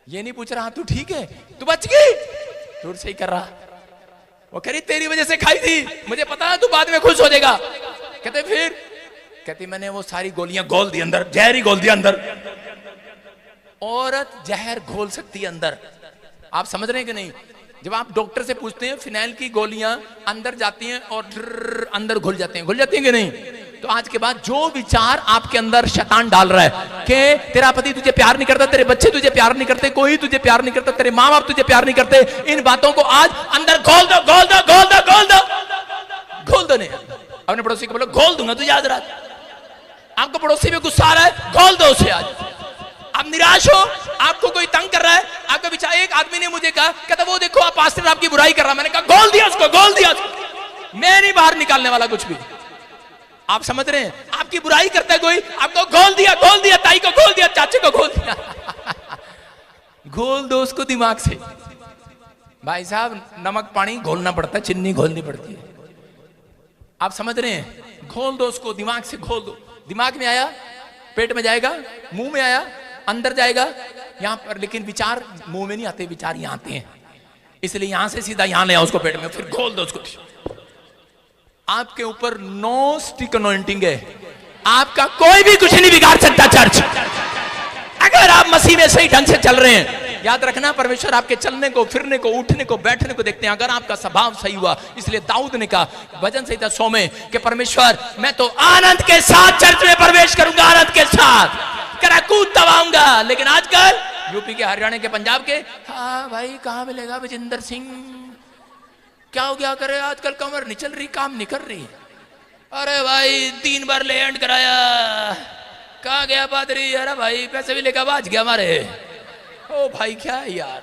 ये नहीं पूछ रहा तू ठीक है, तू बच गई, दूर से ही कर रहा। वो कह रही तेरी वजह से खाई थी, मुझे पता है तू बाद में खुश हो जाएगा। कहते फिर, कहती मैंने वो सारी गोलियां घोल दी अंदर, जहर ही घोल दिया अंदर। औरत जहर घोल सकती है अंदर, आप समझ रहे हैं कि नहीं। जब आप डॉक्टर से पूछते हैं फिनाइल की गोलियां अंदर जाती हैं और अंदर घुल जाते हैं, घुल जाती हैं कि नहीं। तो आज के बाद जो विचार आपके अंदर शैतान डाल रहा है कि तेरा पति तुझे प्यार नहीं करता, तेरे बच्चे तुझे प्यार नहीं करते, कोई तुझे प्यार नहीं करता, तेरे माँ बाप तुझे प्यार नहीं करते, इन बातों को आज अंदर घोल दो, घोल दो, घोल दो, घोल दो, घोल दो। नहीं अपने पड़ोसी को बोलो घोल दूंगा तुझे आज रात। आपको पड़ोसी में गुस्सा आ रहा है, घोल दो उसे आज। आप निराश हो, आपको कोई तंग कर रहा है, आपका विचार, एक आदमी ने मुझे कहा, कहता वो देखो आप पास्टर आपकी बुराई कर रहा। मैंने कहा घोल दिया उसको, घोल दिया उसको, मैं नहीं बाहर निकालने वाला कुछ भी। आप समझ रहे हैं, आपकी बुराई करता है कोई, आपको घोल दिया, घोल दिया, ताई को घोल दिया, चाचे को घोल दिया। घोल दो उसको दिमाग से। भाई साहब नमक पानी घोलना पड़ता है, चीनी घोलनी पड़ती है। आप समझ रहे हैं, घोल दो उसको दिमाग से, घोल दो। दिमाग में आया, पेट में जाएगा, मुंह में आया, अंदर जाएगा, यहां पर, लेकिन विचार मुंह में नहीं आते, विचार यहां आते हैं, इसलिए यहां से सीधा यहां ले आओ उसको पेट में, फिर घोल दो उसको। आपके ऊपर नो स्टिक अनॉइंटिंग है, आपका कोई भी कुछ नहीं बिगाड़ सकता चर्च, अगर आप मसीह में सही ढंग से चल रहे हैं। याद रखना परमेश्वर आपके चलने को, फिरने को, उठने को, बैठने को देखते हैं, अगर आपका स्वभाव सही हुआ। इसलिए दाऊद ने कहा भजन संहिता 100 में कि परमेश्वर मैं तो आनंद के साथ चर्च में प्रवेश करूंगा, आनंद के साथ करा कूद दबाऊंगा। लेकिन आजकल यूपी के, हरियाणा के, पंजाब के, हाँ भाई कहां मिलेगा विजेंद्र सिंह, क्या हो गया करे, आजकल कमर नहीं चल रही, काम नहीं कर रही। अरे भाई 3 बार लैंड कराया, कहा गया पादरी, अरे भाई पैसे भी लेकर भाज गया हमारे। ओ भाई क्या है यार,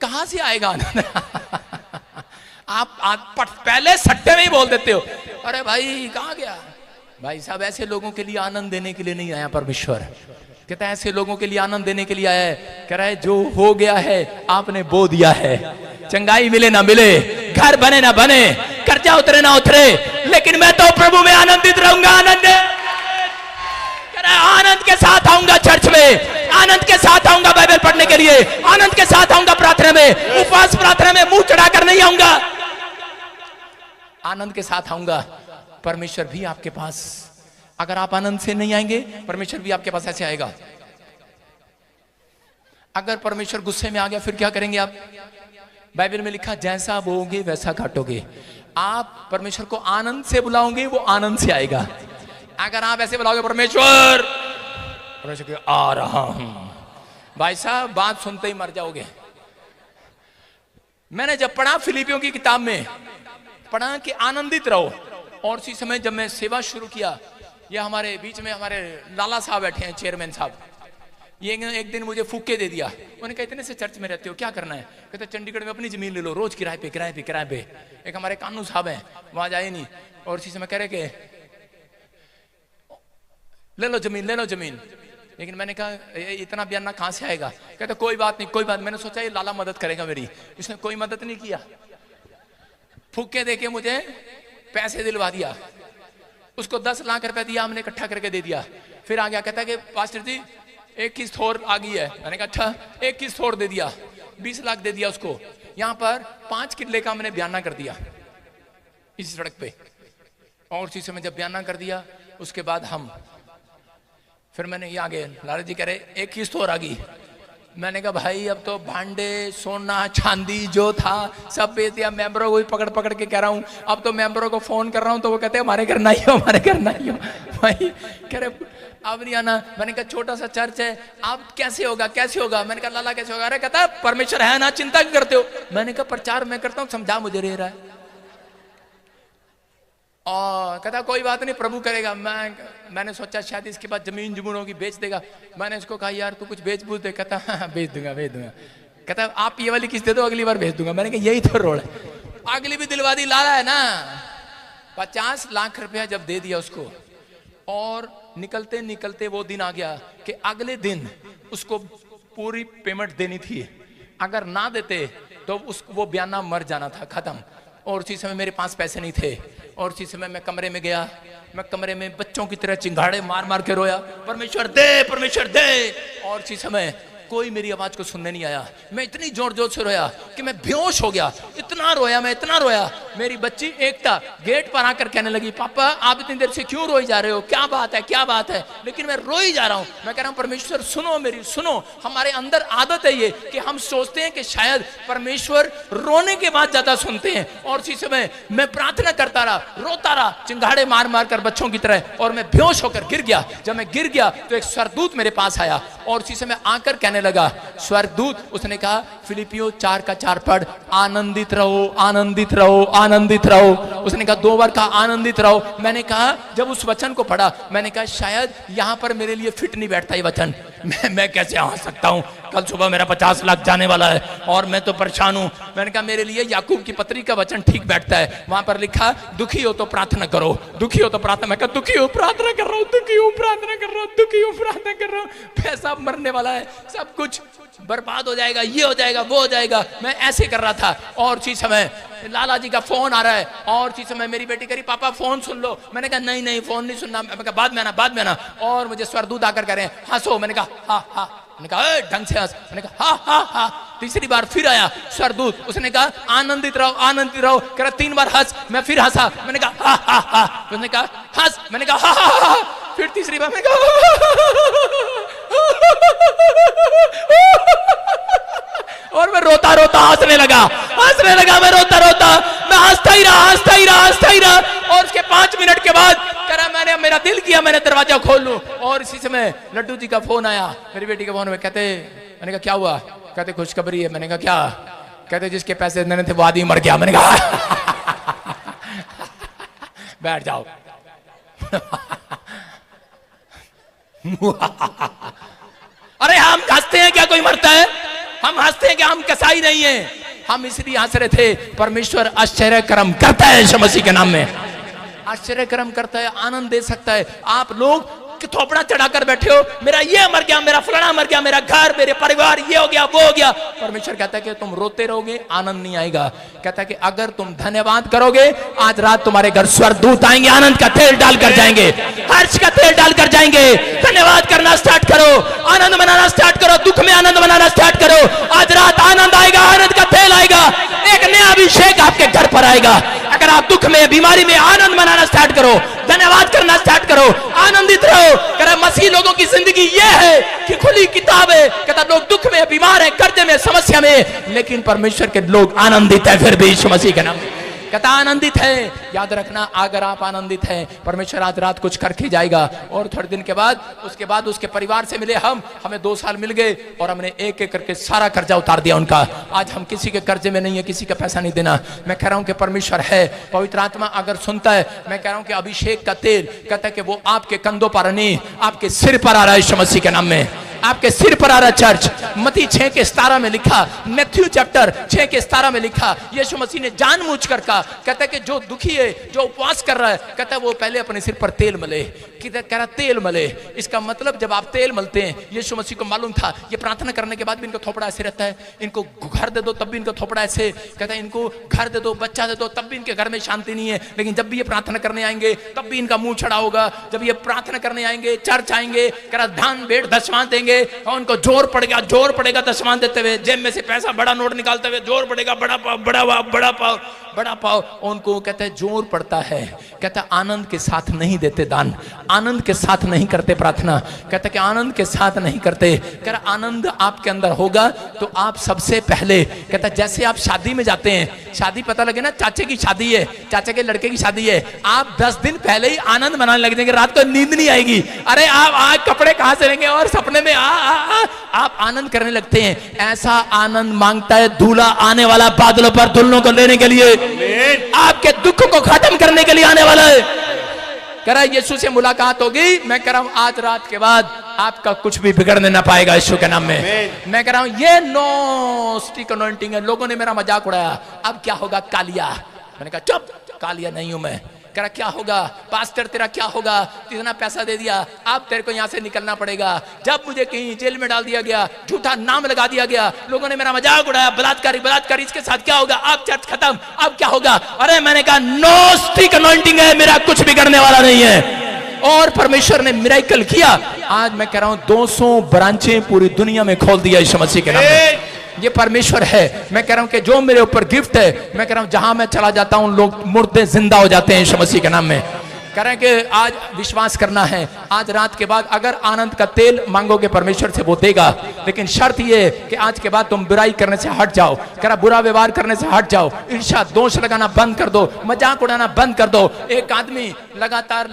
कहां से आएगा आनंद। आप पहले सट्टे में ही बोल देते हो, अरे भाई कहां गया। भाई साहब ऐसे लोगों के लिए आनंद देने के लिए नहीं आया परमेश्वर, कहता है ऐसे लोगों के लिए आनंद देने के लिए आया है। कह रहा है जो हो गया है आपने बो दिया है, चंगाई मिले ना मिले, घर बने ना बने, कर्जा उतरे ना उतरे, लेकिन मैं तो प्रभु में आनंदित रहूंगा। आनंद, कह रहा है आनंद के साथ आऊंगा चर्च में, आनंद के साथ आऊंगा बाइबल पढ़ने के लिए, आनंद के साथ आऊंगा प्रार्थना में, उपवास प्रार्थना में मुंह चढ़ाकर नहीं आऊंगा, आनंद के साथ आऊंगा। परमेश्वर भी आपके पास, अगर आप आनंद से नहीं आएंगे परमेश्वर भी आपके पास ऐसे आएगा। अगर परमेश्वर गुस्से में आ गया फिर क्या करेंगे आप। बाइबल में लिखा जैसा बोओगे वैसा काटोगे। आप परमेश्वर को आनंद से बुलाओगे वो आनंद से आएगा। अगर आप ऐसे बुलाओगे परमेश्वर, परमेश्वर आ रहा हूं, भाई साहब बात सुनते ही मर जाओगे। मैंने जब पढ़ा फिलिपियों की किताब में पढ़ा कि आनंदित रहो, और उसी समय जब मैं सेवा शुरू किया, ये हमारे बीच में हमारे लाला साहब बैठे हैं, चेयरमैन साहब, ये एक दिन मुझे फूके दे दिया। उन्होंने कहा इतने से चर्च में रहते हो क्या करना है, कहते चंडीगढ़ में अपनी जमीन ले लो, रोज किराए पे किराए पे किराए पे। एक हमारे कानू साहब हैं, वहां जाए नहीं, और उसी समय कह रहे कि ले लो जमीन, ले लो जमीन। लेकिन मैंने कहा इतना बयाना कहां से आएगा। कहते कोई बात नहीं, कोई बात। मैंने सोचा ये लाला मदद करेगा मेरी, इसने कोई मदद नहीं किया, फूके देके मुझे पैसे दिलवा दिया। उसको 10 लाख रुपए दिया, हमने इकट्ठा करके दे दिया। फिर आ गया, कहता है कि पास्टर जी एक किस्त और आ गई है। मैंने कहा अच्छा, एक किस्त और दे दिया, 20 लाख दे दिया उसको। यहाँ पर 5 किले का हमने बयाना कर दिया इस सड़क पे, और उसी समय जब बयाना कर दिया उसके बाद हम फिर मैंने ये आगे लाला जी कह रहे एक किस्त और आ गई, मैंने कहा भाई अब तो भांडे सोना चांदी जो था सब बेच दिया, मेंबरों को भी पकड़ पकड़ के कह रहा हूँ। अब तो मेंबरों को फोन कर रहा हूँ तो वो कहते हैं हमारे घर नहीं हो, हमारे घर नहीं हो। भाई कह रहे अब नहीं आना। मैंने कहा छोटा सा चर्च है, अब कैसे होगा कैसे होगा? मैंने कहा लाला कैसे होगा? अरे कहता परमेश्वर है ना, चिंता क्यों करते हो? मैंने कहा प्रचार मैं करता हूँ, समझा मुझे रह रहा है। और कहता कोई बात नहीं प्रभु करेगा। मैंने सोचा शायद इसके बाद जमीन जुमून होगी बेच देगा। मैंने उसको कहा यार तू कुछ बेच बूझ दे। कहता हाँ बेच दूंगा बेच दूंगा। कहता आप ये वाली किस्त दे दो अगली बार भेज दूंगा। मैंने कहा यही तो रोड है। अगली भी दिलवादी लाला है ना। 50 लाख रुपया जब दे दिया उसको, और निकलते निकलते वो दिन आ गया कि अगले दिन उसको पूरी पेमेंट देनी थी। अगर ना देते तो वो बयाना मर जाना था, खत्म। और उसी समय मेरे पास पैसे नहीं थे, और उसी समय मैं कमरे में गया। मैं कमरे में बच्चों की तरह चिंगाड़े मार मार के रोया, परमेश्वर दे परमेश्वर दे। और उसी समय कोई मेरी आवाज को सुनने नहीं आया। मैं इतनी जोर जोर से रोया कि मैं बेहोश हो गया। इतना रोया मैं, इतना रोया। मेरी बच्ची एकता गेट पर आकर कहने लगी पापा आप इतनी देर से क्यों रोई जा रहे हो, क्या बात है क्या बात है? लेकिन मैं रोई जा रहा हूं। मैं कह रहा हूं परमेश्वर सुनो मेरी, सुनो। हमारे अंदर आदत है ये कि हम सोचते हैं कि शायद परमेश्वर रोने के बाद ज्यादा सुनते हैं। और उसी समय मैं प्रार्थना करता रहा, रोता रहा, चिंगाड़े मार मार कर बच्चों की तरह, और मैं बेहोश होकर गिर गया। जब मैं गिर गया तो एक स्वर्गदूत मेरे पास आया, और उसी समय आकर कहने लगा स्वर्गदूत, उसने कहा फिलिपियों 4:4 पढ़, आनंदित रहो आनंदित रहो आनंदित रहो। उसने कहा 2 बार कहा आनंदित रहो। मैंने कहा जब उस वचन को पढ़ा मैंने कहा शायद यहां पर मेरे लिए फिट नहीं बैठता ये वचन। मैं कैसे आ सकता हूं, कल सुबह मेरा 50 लाख जाने वाला है और मैं तो परेशान हूं। मैंने कहा मेरे लिए याकूब की पत्री का वचन ठीक बैठता है। वहां पर लिखा दुखी हो तो प्रार्थना करो, दुखी हो तो प्रार्थना। मैं कहा दुखी हो प्रार्थना कर रहा हूं, दुखी हो प्रार्थना कर रहा हूं, दुखी हो प्रार्थना कर रहा हूं। पैसा मरने वाला है, सब कुछ बर्बाद हो जाएगा, ये हो जाएगा वो हो जाएगा। मैं ऐसे कर रहा था। और उसी समय लाला जी का फोन आ रहा है, और उसी समय मेरी बेटी करी पापा फोन सुन लो। मैंने कहा नहीं नहीं फोन नहीं सुनना। मैंने कहा बाद में आना बाद में आना। और मुझे स्वर्गदूत आकर कह रहे हैं हंसो। मैंने कहा हा हा। मैंने कहा ढंग से हंस। मैंने कहा हा हा हा। तीसरी बार फिर आया स्वर्गदूत, उसने कहा आनंदित रहो आनंदित रहो। कह रहा 3 बार हंस। मैं फिर हंसा। मैंने कहा हा हा हा। उसने कहा हंस। मैंने कहा हा हा हा। फिर तीसरी बार मैंने कहा और मैं रोता रोता हंसने लगा मैं रोता रोता मैं हंसता ही रहा। और उसके 5 मिनट के बाद कह रहा मैंने मेरा दिल किया मैंने दरवाजा खोल लूं। और इसी समय लड्डू जी का फोन आया, मेरी बेटी के फोन में। कहते मैंने कहा क्या हुआ? कहते खुशखबरी है। मैंने कहा क्या? कहते जिसके पैसे देने थे वो आदमी मर गया। मैंने कहा बैठ जाओ। अरे हम हंसते हैं क्या कोई मरता है? हम हंसते हैं कि हम कसाई नहीं है। हम इसलिए हंस रहे थे परमेश्वर आश्चर्य कर्म करता है यीशु मसीह के नाम में। आश्चर्य कर्म करता है, आनंद दे सकता है। आप लोग थोपड़ा चढ़ाकर बैठे हो, मेरा ये मर गया, मेरा फलाना मर गया, मेरा घर मेरे परिवार ये हो गया वो हो गया। परमेश्वर कहता है कि तुम रोते रहोगे आनंद नहीं आएगा। कहता है कि अगर तुम धन्यवाद करोगे आज रात तुम्हारे घर स्वर्गदूत आएंगे, आनंद का तेल डालकर जाएंगे, हर्ष का तेल डालकर जाएंगे। धन्यवाद करना स्टार्ट करो, आनंद मनाना स्टार्ट करो, दुख में आनंद मनाना स्टार्ट करो। आज रात आनंद आएगा, आनंद का तेल आएगा, एक नया अभिषेक आपके घर पर आएगा। अगर आप दुख में बीमारी में आनंद मनाना स्टार्ट करो, धन्यवाद करना स्टार्ट करो, आनंदित रहो। कहता मसीह लोगों की जिंदगी ये है कि खुली किताब है। कहता लोग दुख में बीमार है, कर्जे में समस्या में, लेकिन परमेश्वर के लोग आनंदित है फिर भी यीशु मसीह के नाम में। कहता आनंदित है। याद रखना अगर आप आनंदित हैं परमेश्वर आज रात कुछ करके जाएगा। और थोड़े दिन के बाद उसके परिवार से मिले हमें 2 साल मिल गए और हमने एक एक करके सारा कर्जा उतार दिया उनका। आज हम किसी के कर्जे में नहीं है, किसी का पैसा नहीं देना। मैं कह रहा हूं कि परमेश्वर है, पवित्र आत्मा अगर सुनता है। मैं कह रहा हूं कि अभिषेक का तेल कहता है कि वो आपके कंधों पर नहीं आपके सिर पर आ रहा है यीशु मसीह के नाम में, आपके सिर पर आ रहा चर्च। मत्ती 6:17 में लिखा, मैथ्यू चैप्टर 6:17 में लिखा, यीशु मसीह ने जानबूझकर कहा, कहता है कि जो दुखी है जो उपवास कर रहा है, कहता है वो पहले अपने सिर पर तेल मले। कह रहा तेल मले, इसका मतलब जब आप तेल मलते हैं, यीशु मसीह को मालूम था ये प्रार्थना करने के बाद भी इनको थोपड़ा ऐसे रहता है, इनको घर दे दो तब भी इनको थोपड़ा ऐसे। कहता है इनको घर दे दो, बच्चा दे दो, तब भी इनके घर में शांति नहीं है। लेकिन जब भी ये प्रार्थना करने आएंगे तब भी इनका मुंह छड़ा होगा। जब ये प्रार्थना करने आएंगे, चर्च आएंगे, कह रहा धान भेंट दशमांश देंगे और उनको जोर पड़ेगा दशमांश देते हुए, जेब में से पैसा बड़ा नोट निकालते हुए जोर पड़ेगा, बड़ा पाव बड़ा पाव बड़ा पाव बड़ा पाव, उनको कहते हैं जोर पड़ता है, कहता है आनंद के साथ नहीं देते दान, आनंद के साथ नहीं करते प्रार्थना, कहता कि आनंद के साथ नहीं करते। कह रहा आनंद आपके अंदर होगा तो आप सबसे पहले, कहता जैसे आप शादी में जाते हैं, शादी पता लगे ना चाचे की शादी है, चाचा के लड़के की शादी है, आप 10 दिन पहले ही आनंद मनाने लग जाएंगे, रात को नींद नहीं आएगी, अरे आप आज कपड़े कहां से लेंगे, और सपने में आप आनंद करने लगते हैं। ऐसा आनंद मांगता है दूल्हा आने वाला बादलों पर दुल्हनों को लेने के लिए, आपके दुख को खत्म करने के लिए आने वाला है। कह रहा यीशु से मुलाकात होगी, मैं कह रहा हूं आज रात के बाद आपका कुछ भी बिगड़ने ना पाएगा यीशु के नाम में। मैं कह रहा हूं ये नोस्टिक अनॉइंटिंग है। लोगों ने मेरा मजाक उड़ाया, अब क्या होगा कालिया, मैंने कहा चुप, कालिया नहीं हूं मैं। कह रहा क्या होगा पास्टर, तेरा क्या होगा, इतना पैसा दे दिया, अब तेरे को यहां से निकलना पड़ेगा। जब मुझे कहीं जेल में डाल दिया गया, झूठा नाम लगा दिया गया, लोगों ने मेरा मजाक उड़ाया, बलात्कारी बलात्कारी, इसके साथ क्या होगा, अब चर्च खत्म, अब क्या होगा। अरे मैंने कहा नोस्टिक अनॉइंटिंग है, मेरा कुछ बिगड़ने वाला नहीं है। और परमेश्वर ने मिरेकल किया। आज मैं कह रहा हूं 200 ब्रांचें पूरी दुनिया में खोल दिया यीशु मसीह के नाम में। ये परमेश्वर है। मैं कह रहा हूं कि जो मेरे ऊपर गिफ्ट है, मैं कह रहा हूं जहां मैं चला जाता हूं लोग मुर्दे जिंदा हो जाते हैं यीशु मसीह के नाम में। कह रहे हैं कि आज विश्वास करना है, आज रात के बाद अगर आनंद का तेल मांगोगे परमेश्वर से वो देगा, लेकिन शर्त ये है कि आज के बाद तुम बुराई करने से हट जाओ। कह रहा बुरा व्यवहार करने से हट जाओ, ईर्ष्या दोष लगाना बंद कर दो, मजाक उड़ाना बंद कर दो। एक आदमी लगातार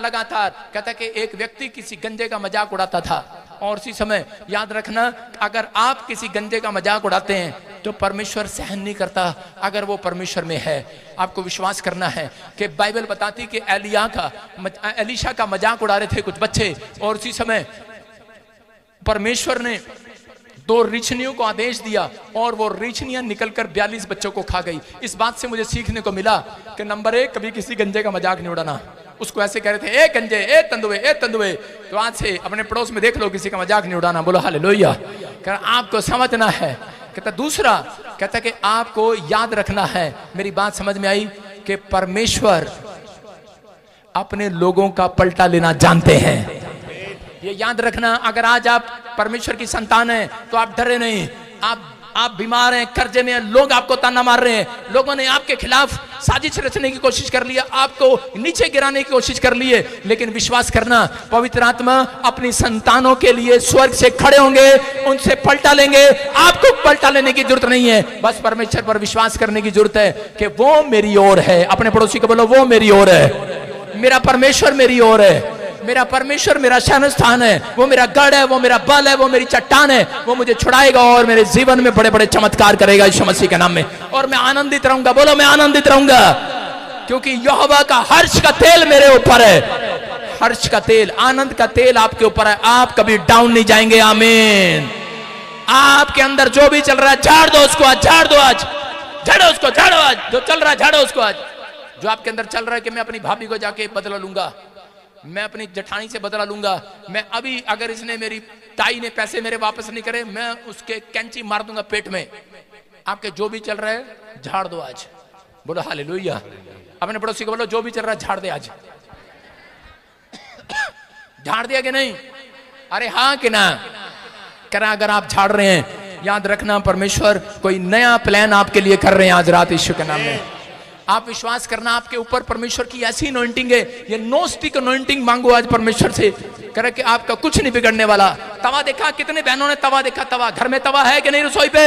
कहता कि एक व्यक्ति किसी गंजे का मजाक उड़ाता था, और उसी समय याद रखना अगर आप किसी गंजे का मजाक उड़ाते हैं तो परमेश्वर सहन नहीं करता। अगर वो परमेश्वर में है, आपको विश्वास करना है कि बाइबल बताती कि एलीशा का मजाक उड़ा रहे थे कुछ बच्चे, और उसी समय परमेश्वर ने 2 रीछनियों को आदेश दिया और वो रीछनियां निकलकर 42 बच्चों को खा गई। इस बात से मुझे सीखने को मिला कि नंबर 1 कभी किसी गंजे का मजाक नहीं उड़ाना। उसको ऐसे कह रहे थे ए गंजे, ए तंदुए, ए तंदुए, तो आज से अपने पड़ोस में देख लो किसी का मजाक नहीं उड़ाना। बोलो हालेलुया। कहता आपको समझना है। कहता दूसरा, कहता कि आपको याद रखना है, मेरी बात समझ में आई कि परमेश्वर अपने लोगों का पलटा लेना जानते हैं। ये याद रखना, अगर आज आप परमेश्वर की संतान हैं तो आप डरे नहीं। आप बीमार हैं, कर्जे में हैं, लोग आपको ताना मार रहे हैं, लोगों ने आपके खिलाफ साजिश रचने की कोशिश कर लिया, आपको नीचे गिराने की कोशिश कर ली है, लेकिन विश्वास करना पवित्र आत्मा अपनी संतानों के लिए स्वर्ग से खड़े होंगे, उनसे पलटा लेंगे। आपको पलटा लेने की जरूरत नहीं है, बस परमेश्वर पर विश्वास करने की जरूरत है कि वो मेरी ओर है। अपने पड़ोसी को बोलो वो मेरी ओर है, मेरा परमेश्वर मेरी ओर है, मेरा परमेश्वर मेरा शरण स्थान है, वो मेरा गढ़ है, वो मेरा बल है, वो मेरी चट्टान है, वो मुझे छुड़ाएगा और मेरे जीवन में बड़े बड़े चमत्कार करेगा यीशु मसीह के नाम में। और मैं आनंदित रहूंगा। बोलो मैं आनंदित रहूंगा, क्योंकि यहोवा का हर्ष का तेल मेरे ऊपर है। हर्ष का तेल, आनंद का तेल आपके ऊपर है। आप कभी डाउन नहीं जाएंगे। आमीन। आपके अंदर जो भी चल रहा है झाड़ दो उसको आज, झाड़ दो आज, झाड़ो उसको, झाड़ो आज, जो चल रहा है झाड़ो उसको आज। जो आपके अंदर चल रहा है कि मैं अपनी भाभी को जाके बदला लूंगा, मैं अपनी जठानी से बदला लूंगा, मैं अभी अगर इसने मेरी ताई ने पैसे मेरे वापस नहीं करे मैं उसके कैंची मार दूंगा पेट में। आपके जो भी चल रहा है झाड़ दो आज। बोलो हालेलुया। अपने पड़ोसी को बोलो जो भी चल रहा है झाड़ दे आज। झाड़ दिया कि नहीं? अरे हाँ कि ना? करा अगर आप झाड़ रहे हैं, याद रखना परमेश्वर कोई नया प्लान आपके लिए कर रहे हैं आज रात यीशु के नाम में। आप विश्वास करना, आपके ऊपर परमेश्वर की ऐसी अनॉइंटिंग है। ये नो स्टिक अनॉइंटिंग मांगो आज परमेश्वर से, करे कि आपका कुछ नहीं बिगड़ने वाला। तवा देखा, कितने बहनों ने तवा देखा? तवा घर में तवा है कि नहीं? रसोई पे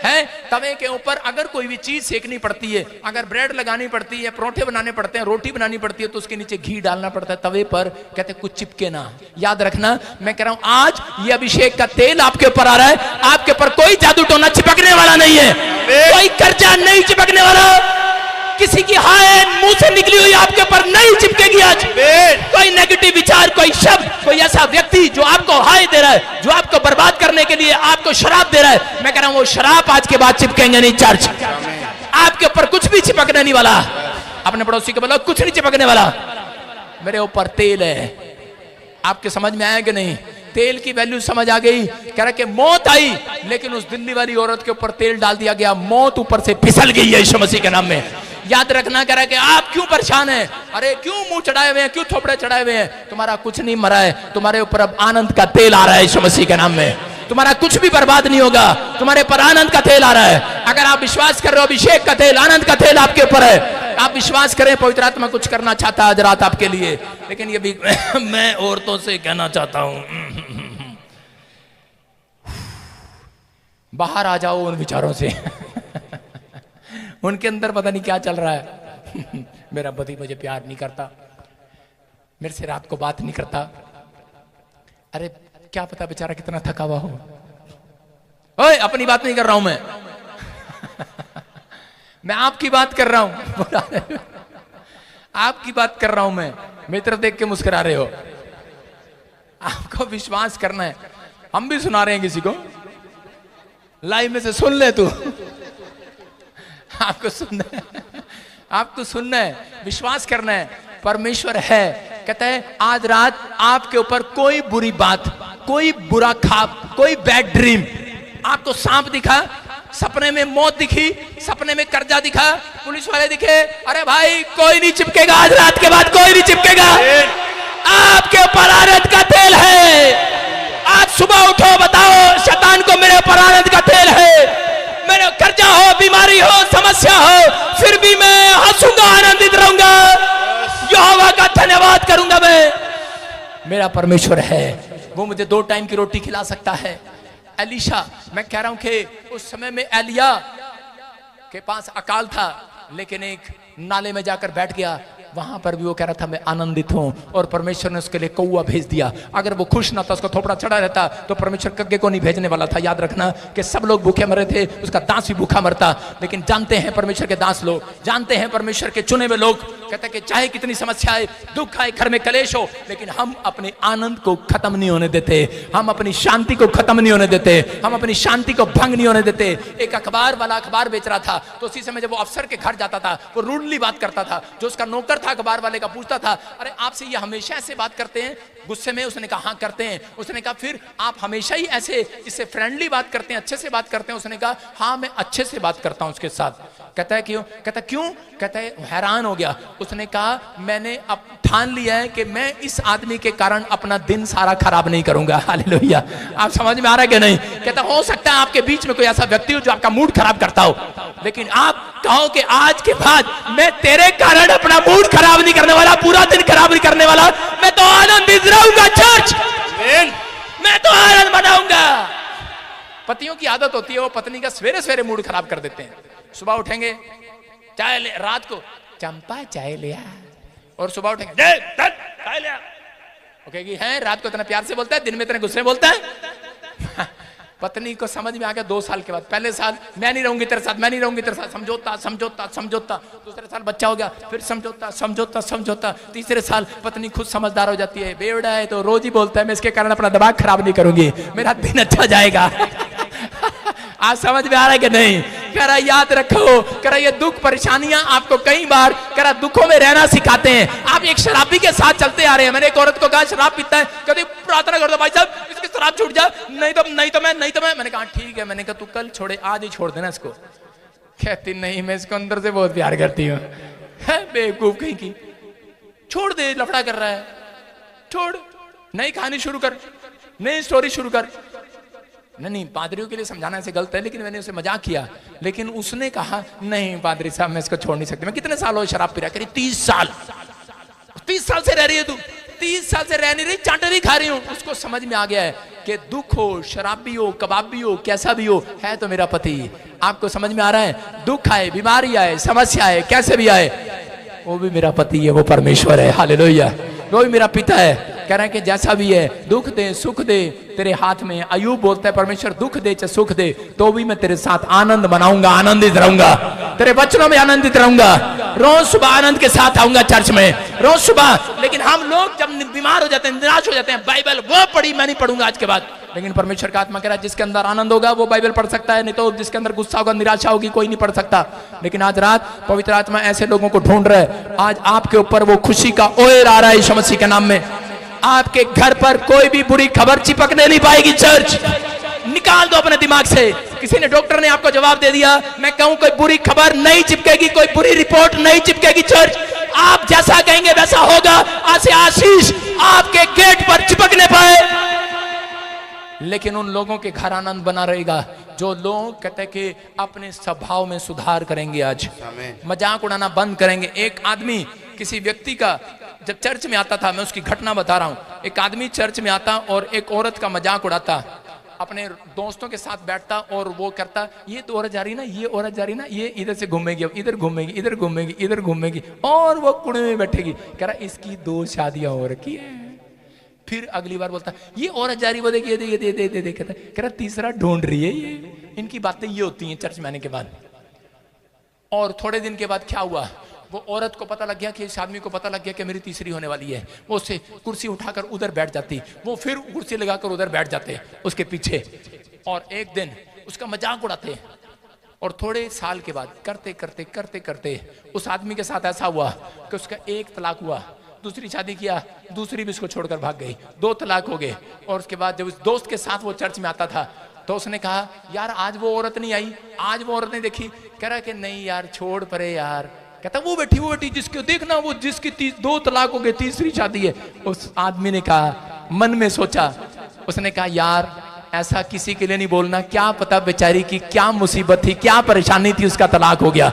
है। तवे के ऊपर अगर कोई भी चीज सेकनी पड़ती है, अगर ब्रेड लगानी पड़ती है, परोठे बनाने पड़ते हैं, रोटी बनानी पड़ती है, तो उसके नीचे घी डालना पड़ता है तवे पर। कहते कुछ चिपके ना। याद रखना, मैं कह रहा हूं आज ये अभिषेक का तेल आपके ऊपर आ रहा है। आपके ऊपर कोई जादू टोना चिपकने वाला नहीं है, कोई कर्जा नहीं चिपकने वाला, किसी की हाय मुंह से निकली हुई आपके ऊपर नहीं चिपकेगी आज। कोई नेगेटिव विचार, कोई शब्द, कोई ऐसा व्यक्ति जो आपको हाय दे रहा है, जो आपको बर्बाद करने के लिए आपको शराब दे रहा है, मैं कह रहा हूं वो शराब आज के बाद चिपकेंगे नहीं। चर्च आपके ऊपर कुछ भी चिपकने नहीं वाला। अपने पड़ोसी को बोलो कुछ नहीं चिपकने वाला, मेरे ऊपर तेल है। आपके समझ में आया कि नहीं? तेल की वैल्यू समझ आ गई। कह रहा कि मौत आई लेकिन उस दिल्ली वाली औरत के ऊपर तेल डाल दिया गया, मौत ऊपर से फिसल गई है यीशु मसीह के नाम में। याद रखना, कह रहा है कि आप क्यों परेशान हैं? अरे क्यों मुंह चढ़ाए हुए हैं, क्यों थोपड़े चढ़ाए हुए हैं? तुम्हारा कुछ नहीं मरा है, तुम्हारे ऊपर अब आनंद का तेल आ रहा है यीशु मसीह के नाम में। तुम्हारा कुछ भी बर्बाद नहीं होगा, तुम्हारे पर आनंद का तेल आ रहा है। अगर आप विश्वास कर रहे हो, अभिषेक का तेल, आनंद का तेल आपके ऊपर है, आप विश्वास करें, पवित्र आत्मा कुछ करना चाहता है आज रात आपके लिए। लेकिन ये भी मैं औरतों से कहना चाहता हूं, बाहर आ जाओ उन विचारों से। उनके अंदर पता नहीं क्या चल रहा है। मेरा पति मुझे प्यार नहीं करता, मेरे से रात को बात नहीं करता। अरे क्या पता बेचारा कितना थका हुआ हो। ओए, अपनी बात नहीं कर रहा हूं मैं आपकी बात कर रहा हूं। आपकी बात कर रहा हूं मैं। मित्र देख के मुस्कुरा रहे हो। आपको विश्वास करना है। हम भी सुना रहे हैं किसी को, लाइव में से सुन ले तू। आपको सुनना है, आपको सुनना है, विश्वास करना है। परमेश्वर है, कहता है आज रात आपके ऊपर कोई बुरी बात, कोई बुरा ख्वाब, कोई बैड ड्रीम, आपको सांप दिखा, सपने में मौत दिखी, सपने में कर्जा दिखा, पुलिस वाले दिखे, अरे भाई कोई नहीं चिपकेगा। आज रात के बाद कोई नहीं चिपकेगा। आपके ऊपर आनंद का तेल है। आज सुबह उठो, बताओ शैतान को मेरे ऊपर आनंद का तेल है। मेरे कर्जा हो, बीमारी हो, समस्या हो, फिर भी मैं हंसूंगा, आनंदित रहूंगा, यहोवा का धन्यवाद करूंगा। मैं, मेरा परमेश्वर है, वो मुझे 2 टाइम की रोटी खिला सकता है। एलीशा, मैं कह रहा हूं कि उस समय में एलिया के पास अकाल था, लेकिन एक नाले में जाकर बैठ गया। वहां पर भी वो कह रहा था मैं आनंदित हूं, और परमेश्वर ने उसके लिए कौवा भेज दिया। अगर वो खुश ना था, उसका थोपड़ा चढ़ा रहता, तो परमेश्वर कग्गे को नहीं भेजने वाला था। याद रखना कि सब लोग भूखे मरे थे, उसका दास भी भूखा मरता। लेकिन जानते हैं परमेश्वर के दास लोग, जानते हैं परमेश्वर के चुने हुए लोग, कहते हैं कि चाहे कितनी समस्या आए, दुख आए, घर में कलेश हो, लेकिन हम अपने आनंद को खत्म नहीं होने देते, हम अपनी शांति को खत्म नहीं होने देते, हम अपनी शांति को भंग नहीं होने देते। एक अखबार वाला अखबार बेच रहा था, तो उसी समय जब वो अफसर के घर जाता था, वो रूडली बात करता था। जो उसका नौकर था अखबार वाले का, पूछता था अरे आपसे ये हमेशा ऐसे बात करते हैं? गुस्से में उसने कहा हाँ करते हैं। उसने कहा फिर आप हमेशा ही ऐसे इससे फ्रेंडली बात करते हैं, अच्छे से बात करते हैं? उसने कहा हाँ मैं अच्छे से बात करता हूं उसके साथ। कहता है क्यों? कहता क्यों? कहता है हैरान हो गया। उसने कहा मैंने अब ठान लिया है कि मैं इस आदमी के कारण अपना दिन सारा खराब नहीं करूंगा। हालेलुया। आप समझ में आ रहा है कि नहीं? कहता हो सकता है आपके बीच में कोई ऐसा व्यक्ति हो जो आपका मूड खराब करता हो, लेकिन आप कहो कि आज के बाद मैं तेरे कारण अपना मूड खराब नहीं करने वाला, पूरा दिन खराब नहीं करने वाला, मैं तो आनंदित रहूंगा। चर्च, मैं तो आनंद मनाऊंगा। पतियों की आदत होती है वो पत्नी का सवेरे सवेरे मूड खराब कर देते हैं। सुबह उठेंगे चाय ले, रात को चंपा चाय लिया, और सुबह उठेंगे चाय लिया। कहेगी है रात को इतना प्यार से बोलता है, दिन में इतने गुस्से बोलता है। पत्नी को समझ में आ गया 2 साल के बाद। पहले साल मैं नहीं रहूंगी तेरे साथ, मैं नहीं रहूंगी तेरे साथ, समझौता समझौता समझौता। दूसरे साल बच्चा हो गया, फिर समझौता समझौता समझौता। तीसरे साल पत्नी खुद समझदार हो जाती है, बेवड़ा है तो रोज ही बोलता है मैं इसके कारण अपना दिमाग खराब नहीं करूंगी, मेरा दिन अच्छा जाएगा। आज समझ में आ रहा है कि नहीं? कह रहा याद रखो, कह रहा ये दुख परेशानियां आपको कई बार कह रहा दुखों में रहना सिखाते हैं। आप एक शराबी के साथ चलते आ रहे हैं। मैंने एक औरत को कहा शराब पीता है, कहती प्रार्थना कर दो भाई साहब इसकी शराब छूट जा। नहीं तो मैं। मैंने कहा ठीक है। मैंने कहा तू कल छोड़े, आज ही छोड़ देना इसको। कहती नहीं मैं इसको अंदर से बहुत प्यार करती हूँ। बेवकूफ कहीं की, छोड़ दे, लफड़ा कर रहा है, छोड़, नई कहानी शुरू कर, नई स्टोरी शुरू कर। नहीं पादरियों के लिए समझाना ऐसे गलत है, लेकिन मैंने उसे मजाक किया। लेकिन उसने कहा नहीं पादरी साहब मैं इसको छोड़ नहीं सकती। मैं कितने साल हो शराब पी रहा? करी 30 साल। 30 साल से रह रही है तू, 30 साल से रह नहीं रही, चांटे नहीं खा रही हूं। उसको समझ में आ गया है कि दुख हो, शराब भी हो, कबाब भी हो, कैसा भी हो, है तो मेरा पति। आपको समझ में आ रहा है? दुख आए, बीमारी आए, समस्या आए, कैसे भी आए, वो भी मेरा पति है, वो परमेश्वर है। हालेलुया। वो भी मेरा पिता है। कह रहे हैं कि जैसा भी है, दुख दे सुख दे तेरे हाथ में। अयूब बोलता है परमेश्वर दुख दे चाहे सुख दे तो भी मैं तेरे साथ आनंद मनाऊंगा, आनंदित रहूंगा, तेरे वचनों में आनंदित रहूंगा। रोज सुबह आनंद के साथ आऊंगा चर्च में, रोज सुबह। लेकिन हम लोग जब बीमार हो जाते हैं, निराश हो जाते हैं, बाइबल वो पढ़ी मैं नहीं पढ़ूंगा आज के बाद। लेकिन परमेश्वर का आत्मा कह रहा है जिसके अंदर आनंद होगा वो बाइबल पढ़ सकता है, नहीं तो जिसके अंदर गुस्सा होगा, निराशा होगी, कोई नहीं पढ़ सकता। लेकिन आज रात पवित्र आत्मा ऐसे लोगों को ढूंढ रहा है। आज आपके ऊपर वो खुशी का ओयल आ रहा है यीशु मसीह के नाम में। आपके घर पर कोई भी बुरी खबर चिपकने नहीं पाएगी। चर्च निकाल दो अपने दिमाग से। किसी ने, डॉक्टर ने आपको जवाब दे दिया, मैं कहूं कोई बुरी खबर नहीं चिपकेगी, कोई बुरी रिपोर्ट नहीं चिपकेगी। चर्च आप जैसा कहेंगे वैसा होगा। आज से आशीष आपके गेट पर चिपकने पाए। लेकिन उन लोगों के घर आनंद बना रहेगा जो लोग कहते हैं कि अपने स्वभाव में सुधार करेंगे। आज मजाक उड़ाना बंद करेंगे। एक आदमी किसी व्यक्ति का जब चर्च में आता था, मैं उसकी घटना बता रहा हूं, एक आदमी चर्च में आता और एक औरत का मजाक उड़ाता, अपने दोस्तों के साथ बैठता और वो करता, ये तो औरत जा रही ना, ये औरत जा रही ना, ये इधर से घूमेगी, अब इधर घूमेगी, इधर घूमेगी, इधर घूमेगी, और वो कुएं में बैठेगी। कह रहा इसकी 2 शादियां हो रखी है। फिर अगली बार बोलता ये औरत जा रही, वो देखिए दे दे दे दे, कहता कह रहा तीसरा ढूंढ रही है ये। इनकी बातें ये होती हैं चर्च में आने के बाद। और थोड़े दिन के बाद क्या हुआ, वो औरत को पता लग गया कि इस आदमी को पता लग गया कि मेरी तीसरी होने वाली है। वो उससे कुर्सी उठाकर उधर बैठ जाती, वो फिर कुर्सी लगाकर उधर बैठ जाते उसके पीछे, और एक दिन उसका मजाक उड़ाते। और थोड़े साल के बाद करते करते करते करते उस आदमी के साथ ऐसा हुआ कि उसका 1 तलाक हुआ, दूसरी शादी किया, दूसरी भी उसको छोड़कर भाग गई, 2 तलाक हो गए। और उसके बाद जब उस दोस्त के साथ वो चर्च में आता था तो उसने कहा यार आज वो औरत नहीं आई, आज वो औरत नहीं देखी। कह रहा कि नहीं यार छोड़ परे यार। कहता वो बैठी जिसको देखना, वो जिसकी 2 तलाक हो गए, तीसरी शादी है। उस आदमी ने कहा, मन में सोचा, उसने कहा यार ऐसा किसी के लिए नहीं बोलना, क्या पता बेचारी की क्या मुसीबत थी, क्या परेशानी थी, उसका तलाक हो गया।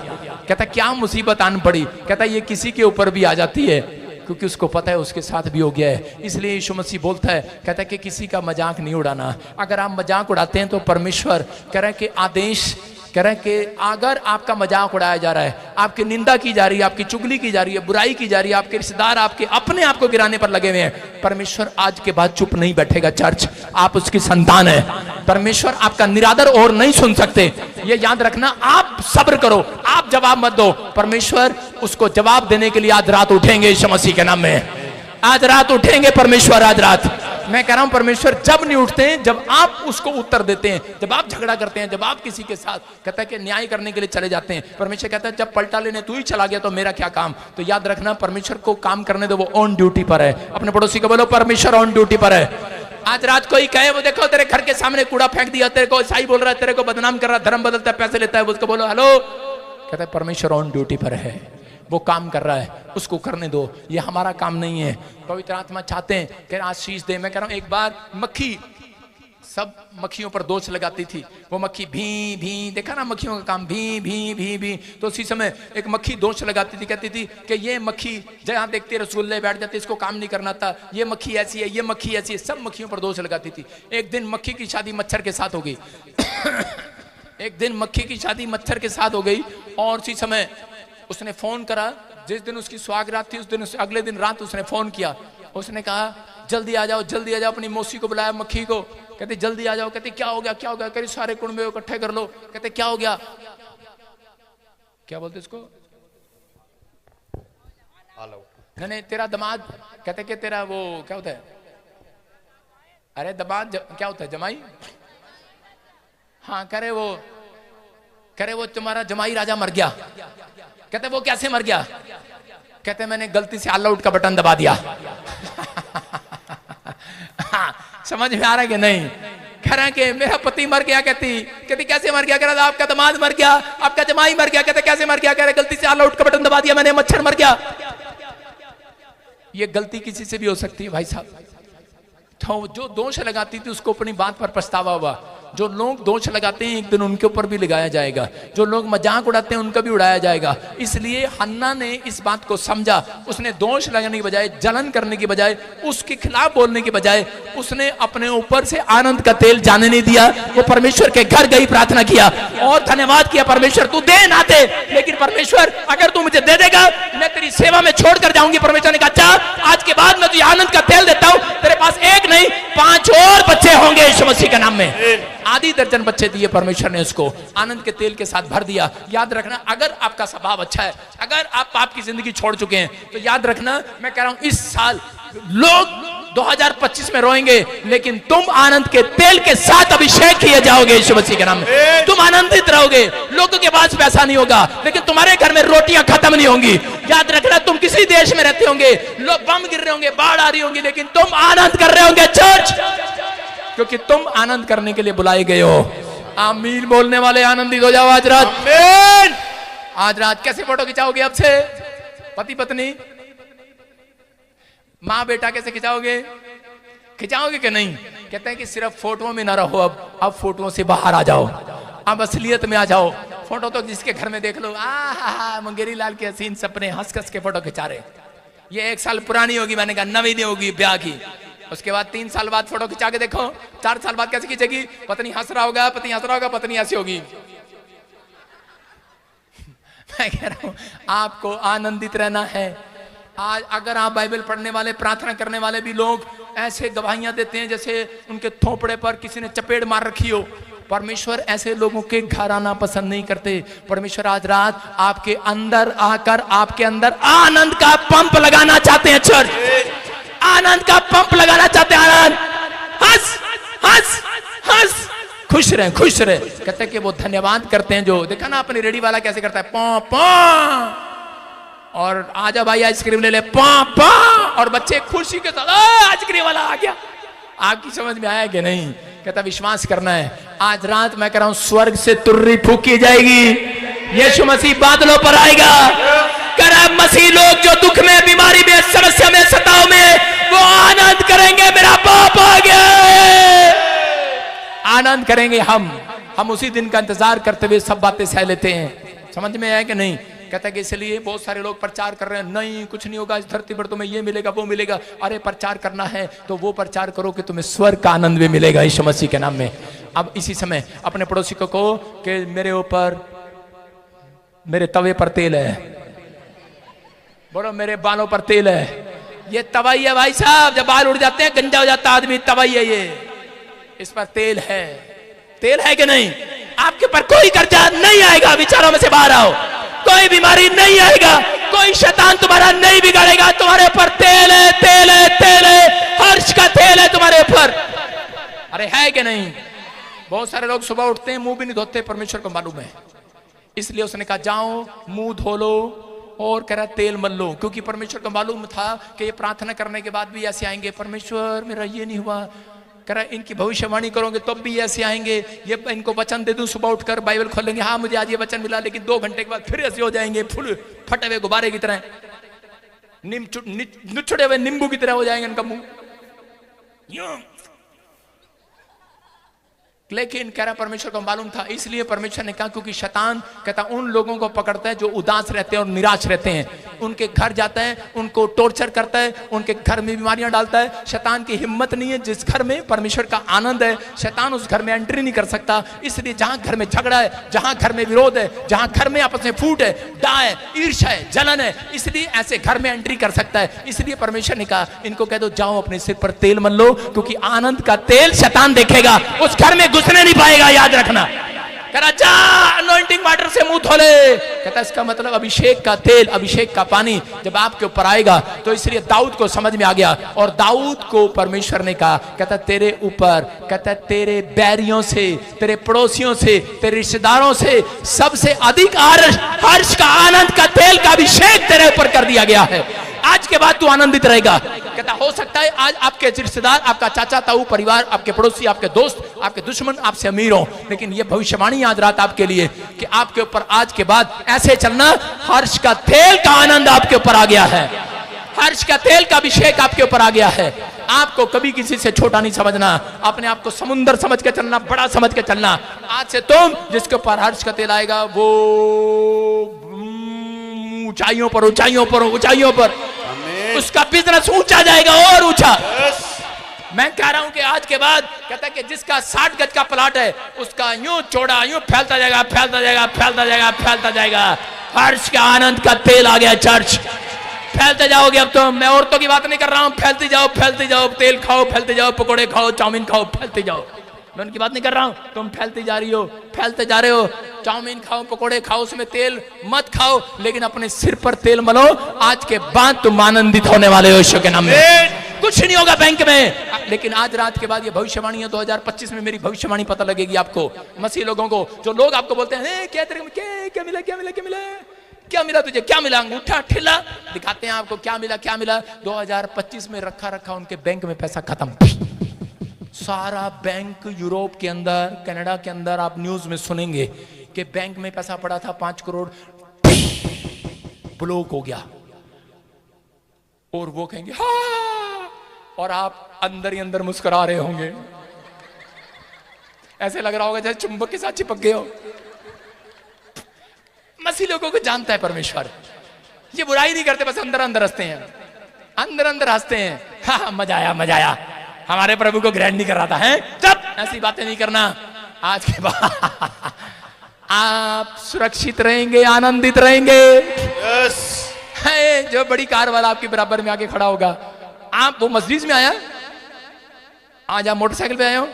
कहता क्या मुसीबत आन पड़ी। कहता ये किसी के ऊपर भी आ जाती है, क्योंकि उसको पता है उसके साथ भी हो गया है। इसलिए यीशु मसीह बोलता है, कहता है कि किसी का मजाक नहीं उड़ाना। अगर आप मजाक उड़ाते हैं तो परमेश्वर कह रहा है कि आदेश कह रहे हैं कि अगर आपका मजाक उड़ाया जा रहा है, आपकी निंदा की जा रही है, आपकी चुगली की जा रही है, बुराई की जा रही है, आपके रिश्तेदार आपके अपने आप को गिराने पर लगे हुए हैं, परमेश्वर आज के बाद चुप नहीं बैठेगा। चर्च आप उसकी संतान है, परमेश्वर आपका निरादर और नहीं सुन सकते। ये याद रखना, आप सब्र करो, आप जवाब मत दो, परमेश्वर उसको जवाब देने के लिए आज रात उठेंगे यीशु मसीह के नाम में। आज रात उठेंगे परमेश्वर, आज रात मैं कह रहा हूं परमेश्वर जब नहीं उठते हैं, जब आप उसको उत्तर देते हैं, जब आप झगड़ा करते हैं, जब आप किसी के साथ कहता है कि न्याय करने के लिए चले जाते हैं। परमेश्वर कहता है जब पलटा लेने तू ही चला गया तो मेरा क्या काम। तो याद रखना परमेश्वर को काम करने दो, वो ऑन ड्यूटी पर है। अपने पड़ोसी को बोलो परमेश्वर ऑन ड्यूटी पर है। आज रात कोई कहे वो देखो तेरे घर के सामने कूड़ा फेंक दिया, तेरे को ईसाई बोल रहा है, तेरे को बदनाम कर रहा है, धर्म बदलता है, पैसे लेता है, उसको बोलो हेलो, कहता है परमेश्वर ऑन ड्यूटी पर है, वो काम कर रहा है, उसको करने दो, ये हमारा काम नहीं है। पवित्र आत्मा चाहते हैं कि आशीष दे। मैं कह रहा हूं एक बार मक्खी सब मक्खियों पर दोष लगाती थी, वो मक्खी भी देखा ना मक्खियों का काम भी। तो उसी समय एक मक्खी दोष लगाती थी, कहती थी कि ये मक्खी जहां देखते रसगुल्ले बैठ जाते, इसको काम नहीं करना था, ये मक्खी ऐसी है, ये मक्खी ऐसी है, सब मक्खियों पर दोष लगाती थी। एक दिन मक्खी की शादी मच्छर के साथ हो गई एक दिन मक्खी की शादी मच्छर के साथ हो गई, और उसी समय उसने फोन करा, जिस दिन उसकी सुहागरात थी उस दिन अगले दिन रात उसने फोन किया, उसने कहा जल्दी आ जाओ, जल्दी आ जाओ। अपनी मौसी को बुलाया, मक्खी को, कहते जल्दी आ जाओ। कहते क्या हो गया, क्या हो गया? कहते सारे कुंबे इकट्ठे कर लो। कहते क्या हो गया, क्या बोलते इसको, नहीं तेरा दामाद, कहते कि तेरा वो क्या होता है, अरे दामाद क्या होता है, जमाई, हाँ करे वो तुम्हारा जमाई राजा मर गया। कहते वो कैसे मर गया? कहते मैंने गलती से ऑल आउट का बटन दबा दिया समझ में आ रहा है कि नहीं? कह रहा है कि मेरा पति मर गया। कहती कैसे मर गया? कह रहा आपका दामाद मर गया, आपका जमाई मर गया। कहते कैसे मर गया? कह रहे गलती से ऑल आउट का बटन दबा दिया मैंने, मच्छर मर गया। ये गलती किसी से भी हो सकती है भाई साहब। तो जो दोष लगाती थी उसको अपनी बात पर पछतावा हुआ। जो लोग दोष लगाते हैं एक दिन उनके ऊपर भी लगाया जाएगा, जो लोग मजाक उड़ाते हैं उनका भी उड़ाया जाएगा। इसलिए हन्ना ने इस बात को समझा, उसने दोष लगाने की बजाय, जलन करने की बजाय, उसके खिलाफ बोलने की बजाय उसने अपने ऊपर से आनंद का तेल जाने नहीं दिया। वो परमेश्वर के घर गई, प्रार्थना किया और धन्यवाद किया, परमेश्वर तू दे ना दे, लेकिन परमेश्वर अगर तू मुझे दे देगा मैं तेरी सेवा में छोड़कर जाऊंगी। परमेश्वर ने कहा अच्छा आज के बाद मैं तुझे आनंद का तेल देता हूं, तेरे पास 1 नहीं 5 और बच्चे होंगे यीशु मसीह के नाम में। आधी दर्जन बच्चे दिए परमेश्वर ने, उसको आनंद के तेल के साथ भर दिया। याद रखना अगर आपका स्वभाव अच्छा है, अगर आप पाप की जिंदगी छोड़ चुके हैं, तो याद रखना मैं कह रहा हूं इस साल लोग 2025 में रोएंगे, लेकिन तुम आनंद के तेल के साथ अभिषेक किए जाओगे यीशु मसीह के नाम में। तुम आनंदित रहोगे, लोगों के पास पैसा नहीं होगा लेकिन तुम्हारे घर में रोटियां खत्म नहीं होंगी। याद रखना तुम किसी देश में रहते होंगे, लोग बम गिर रहे होंगे, बाढ़ आ रही होंगी, लेकिन तुम आनंद कर रहे होंगे चर्च, क्योंकि तुम आनंद करने के लिए बुलाए गए हो। आमीन बोलने वाले आनंदित हो जाओ आज रात। आमीन। आज रात कैसे फोटो खिंचाओगे? अब से पति पत्नी, माँ बेटा कैसे खिंचाओगे? खिंचाओगे कि नहीं? कहते हैं कि सिर्फ फोटो में ना रहो, अब फोटो से बाहर आ जाओ, अब असलियत में आ जाओ। फोटो तो जिसके घर में देख लो, मंगेरी लाल के हसीन सपने, हंस हंस के फोटो खिंचा रहे। ये 1 साल पुरानी होगी, मैंने कहा नवी नहीं होगी ब्याह की। उसके बाद 3 साल बाद फोटो खिंचा के देखो, 4 साल बाद कैसे खींचेगी? पत्नी हंस रहा होगा, पति हंस रहा होगा, पत्नी ऐसी होगी। मैं कह रहा हूं आपको आनंदित रहना है। आज अगर आप बाइबल पढ़ने वाले, प्रार्थना करने वाले भी लोग ऐसे गवाहियां देते हैं जैसे उनके थोपड़े पर किसी ने चपेट मार रखी हो, परमेश्वर ऐसे लोगों के घर आना पसंद नहीं करते। परमेश्वर आज रात आपके अंदर आकर आपके अंदर आनंद का पंप लगाना चाहते हैं। चर्च आनंद का पंप लगाना चाहते हैं। आनंद, हंस हंस हंस, खुश रहे, खुश रहे। कहते हैं कि वो धन्यवाद करते हैं। जो देखा ना अपनी रेडी वाला कैसे करता है, पॉ पॉ, और आजा भाई आइसक्रीम ले ले, पॉ पॉ, और बच्चे खुशी के साथ आइसक्रीम वाला आ गया। आपकी समझ में आया कि नहीं? कहता विश्वास करना है। आज रात मैं कह रहा हूं स्वर्ग से तुर्री फूकी जाएगी, यीशु मसीह बादलों पर आएगा। कर मसीह लोग जो दुख में, बीमारी में, समस्या में, सताव में, वो आनंद करेंगे, मेरा बाप आ गया। आनंद करेंगे हम उसी दिन का इंतजार करते हुए सब बातें सह लेते हैं। समझ में आया कि नहीं? कहता है कि इसलिए बहुत सारे लोग प्रचार कर रहे हैं, नहीं कुछ नहीं होगा इस धरती पर, तुम्हें ये मिलेगा वो मिलेगा। अरे प्रचार करना है तो वो प्रचार करो कि तुम्हें स्वर्ग का आनंद भी मिलेगा यीशु मसीह के नाम में। अब इसी समय अपने पड़ोसी को कहो कि मेरे ऊपर, मेरे तवे पर तेल है, बोलो मेरे बालों पर तेल है। ये तवाई है भाई साहब, जब बाल उड़ जाते हैं गंजा हो जाता आदमी, तवाई है ये, इस पर तेल है। तेल है कि नहीं? आपके पर कोई कर्जा नहीं आएगा, विचारों में से बाहर आओ। कोई बीमारी नहीं आएगा, कोई शैतान तुम्हारा नहीं बिगाड़ेगा। तुम्हारे ऊपर तेल है, तेल है, तेल है, हर्ष का तेल है तुम्हारे ऊपर। अरे है कि नहीं? बहुत सारे लोग सुबह उठते हैं मुंह भी नहीं धोते, परमेश्वर को मालूम है। इसलिए उसने कहा जाओ मुंह धो लो और कह रहा तेल मल लो, क्योंकि परमेश्वर को मालूम था कि ये प्रार्थना करने के बाद भी ऐसे आएंगे, परमेश्वर मेरा ये नहीं हुआ, कह रहा इनकी भविष्यवाणी करोगे तब भी ऐसे आएंगे। ये इनको वचन दे दूं, सुबह उठकर बाइबल खोलेंगे, हाँ मुझे आज ये वचन मिला, लेकिन 2 घंटे के बाद फिर ऐसे हो जाएंगे, फुल फटे हुए गुब्बारे की तरह, निचुड़े हुए नींबू की तरह हो जाएंगे इनका मुंह। लेकिन कह रहा परमेश्वर को मालूम था, इसलिए परमेश्वर ने कहा क्योंकि शैतान कहता उन लोगों को पकड़ता है जो उदास रहते हैं और निराश रहते हैं, उनके घर जाता है, उनको टॉर्चर करता है, उनके घर में बीमारियां डालता है। शैतान की हिम्मत नहीं है, जिस घर में परमेश्वर का आनंद है शैतान उस घर में एंट्री नहीं कर सकता। इसलिए जहां घर में झगड़ा है, जहां घर में विरोध है, जहां घर में आपस में फूट है, डा है, ईर्ष्या है, जलन है, इसलिए ऐसे घर में एंट्री कर सकता है। इसलिए परमेश्वर ने कहा इनको कह दो जाओ अपने सिर पर तेल मल लो, क्योंकि आनंद का तेल शैतान देखेगा, उस घर में घुसने नहीं पाएगा, याद रखना। कह जा अनॉइंटिंग वाटर से मुंह धो ले। कहता इसका मतलब अभिषेक का तेल, अभिषेक का पानी जब आपके ऊपर आएगा। तो इसलिए दाऊद को समझ में आ गया और दाऊद को परमेश्वर ने कहा, कहता तेरे ऊपर, कहता तेरे बैरियों से, तेरे पड़ोसियों से, तेरे रिश्तेदारों से सबसे अधिक हर्ष का, आनंद का तेल का अभिषेक तेरे ऊपर कर दिया गया है। आज के बाद तू आनंदित रहेगा। कहता हो सकता है आज आपके रिश्तेदार, आपका चाचा ताऊ परिवार, आपके पड़ोसी, आपके दोस्त, आपके दुश्मन आपसे अमीर हो, लेकिन ये भविष्यवाणी आज रात आपके लिए कि आपके ऊपर आज के बाद ऐसे चलना, हर्ष का तेल का आनंद आपके ऊपर आ गया है, हर्ष का तेल का अभिषेक आपके ऊपर आ गया है। आपको कभी किसी से छोटा नहीं समझना, अपने आप को समुंदर समझ के चलना, बड़ा समझ के चलना। आज से तुम जिसके ऊपर हर्ष का तेल आएगा वो ऊंचाइयों पर, ऊंचाइयों पर, ऊंचाइयों पर, उसका बिजनेस ऊंचा जाएगा और ऊंचा। मैं कह रहा हूं कि आज के बाद कहता है कि जिसका 60 गज का प्लाट है उसका यूं चौड़ा, यूं फैलता जाएगा, फैलता जाएगा, फैलता जाएगा, फैलता जाएगा। हर्ष का आनंद का तेल आ गया चर्च, फैलते जाओगे। अब तो मैं औरतों की बात नहीं कर रहा हूं, फैलती जाओ, फैलती जाओ, तेल खाओ, फैलते जाओ, पकोड़े खाओ, चाउमीन खाओ, फैलते जाओ। मैं उनकी बात नहीं कर रहा हूं, तुम फैलती जा रही हो, फैलते जा रहे हो। चाउमीन खाओ, पकोड़े खाओ, उसमें तेल मत खाओ, लेकिन अपने सिर पर तेल मलो। आज के बाद तुम आनंदित होने वाले हो यीशु के नाम में। कुछ नहीं होगा बैंक में, लेकिन आज रात के बाद ये भविष्यवाणी है, 2025 में मेरी भविष्यवाणी पता लगेगी आपको, मसीह लोगों को। जो लोग आपको बोलते हैं क्या तेरे क्या मिला, क्या मिला, क्या मिला, क्या मिला तुझे, क्या मिला, अंगूठा ठेला दिखाते हैं आपको, क्या मिला, क्या मिला। 2025 में रखा रखा उनके बैंक में पैसा खत्म। सारा बैंक यूरोप के अंदर, कनाडा के अंदर आप न्यूज में सुनेंगे कि बैंक में पैसा पड़ा था 5 करोड़ ब्लॉक हो गया, और वो कहेंगे हाँ और आप अंदर ही अंदर मुस्कुरा रहे होंगे। ऐसे लग रहा होगा जैसे चुंबक के साथ चिपक गए हो। मसीह लोगों को जानता है परमेश्वर, ये बुराई नहीं करते, बस अंदर अंदर हंसते हैं, अंदर अंदर हंसते हैं। हाँ मजा आया, मजा आया, हमारे प्रभु को ग्रहण नहीं कर रहा था, है चुप, ऐसी बातें नहीं करना। आज के बाद आप सुरक्षित रहेंगे, आनंदित रहेंगे। है जो बड़ी कार वाला आपके बराबर में आके खड़ा होगा, आप वो मस्जिद में आया, आज आप मोटरसाइकिल पे आए हो,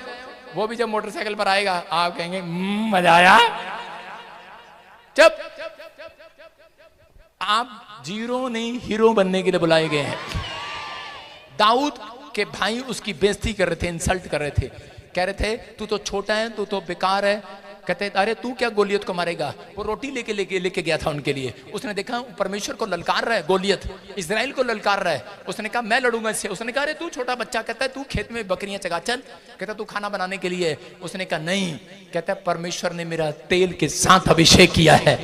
वो भी जब मोटरसाइकिल पर आएगा आप कहेंगे मजा आया। जब आप जीरो नहीं हीरो बनने के लिए बुलाए गए हैं। दाऊद के भाई उसकी बेइज्जती कर रहे थे, इंसल्ट कर रहे थे, कह रहे थे तू तो छोटा है, तू तो बेकार है। कहते अरे तू क्या गोलियत को मारेगा। वो रोटी लेके गया था उनके लिए, उसने देखा परमेश्वर को ललकार रहा है, गोलियत इजराइल को ललकार रहा है। उसने कहा मैं लड़ूंगा इससे। उसने कहा अरे तू छोटा बच्चा, कहता है तू खेत में बकरियां चगा चल, कहता तू खाना बनाने के लिए। उसने कहा नहीं, कहता है परमेश्वर ने मेरा तेल के साथ अभिषेक किया है,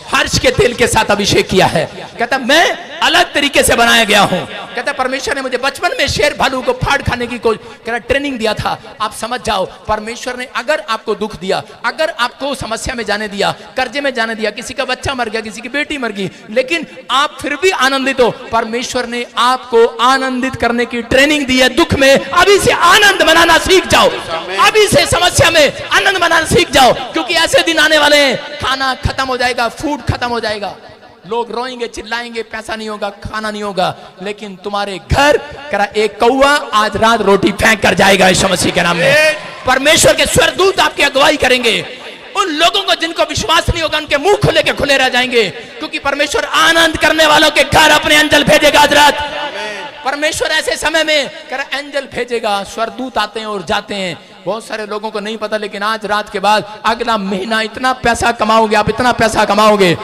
हर्ष के तेल के साथ अभिषेक किया है। कहता मैं अलग तरीके से बनाया गया हूं। कहता परमेश्वर ने मुझे बचपन में शेर भालू को फाड़ खाने की ट्रेनिंग दिया था। आप समझ जाओ, परमेश्वर ने अगर आपको दुख दिया, अगर आपको समस्या में जाने दिया, कर्जे में जाने दिया, किसी का बच्चा मर गया, किसी की बेटी मर गई, लेकिन आप फिर भी आनंदित हो, परमेश्वर ने आपको आनंदित करने की ट्रेनिंग दी है। दुख में अभी से आनंद मनाना सीख जाओ, अभी से समस्या में आनंद मनाना सीख जाओ, क्योंकि ऐसे दिन आने वाले हैं, खाना खत्म हो जाएगा, फूड खत्म हो जाएगा, लोग रोएंगे, चिल्लाएंगे, पैसा नहीं होगा, खाना नहीं होगा, लेकिन तुम्हारे घर करा एक कौवा आज रात रोटी फेंक कर जाएगा यीशु मसीह के नाम में। परमेश्वर के स्वर्गदूत आपकी अगुवाई करेंगे। उन लोगों को जिनको विश्वास नहीं होगा, उनके मुंह खुले के खुले रह जाएंगे, क्योंकि परमेश्वर आनंद करने वालों के घर अपने एंजल भेजेगा। आज रात परमेश्वर ऐसे समय में करा एंजल भेजेगा, स्वर्गदूत आते हैं और जाते हैं। बहुत सारे लोगों को नहीं पता, लेकिन आज रात के बाद अगला महीना इतना पैसा कमाओगे, आप इतना पैसा कमाओगे,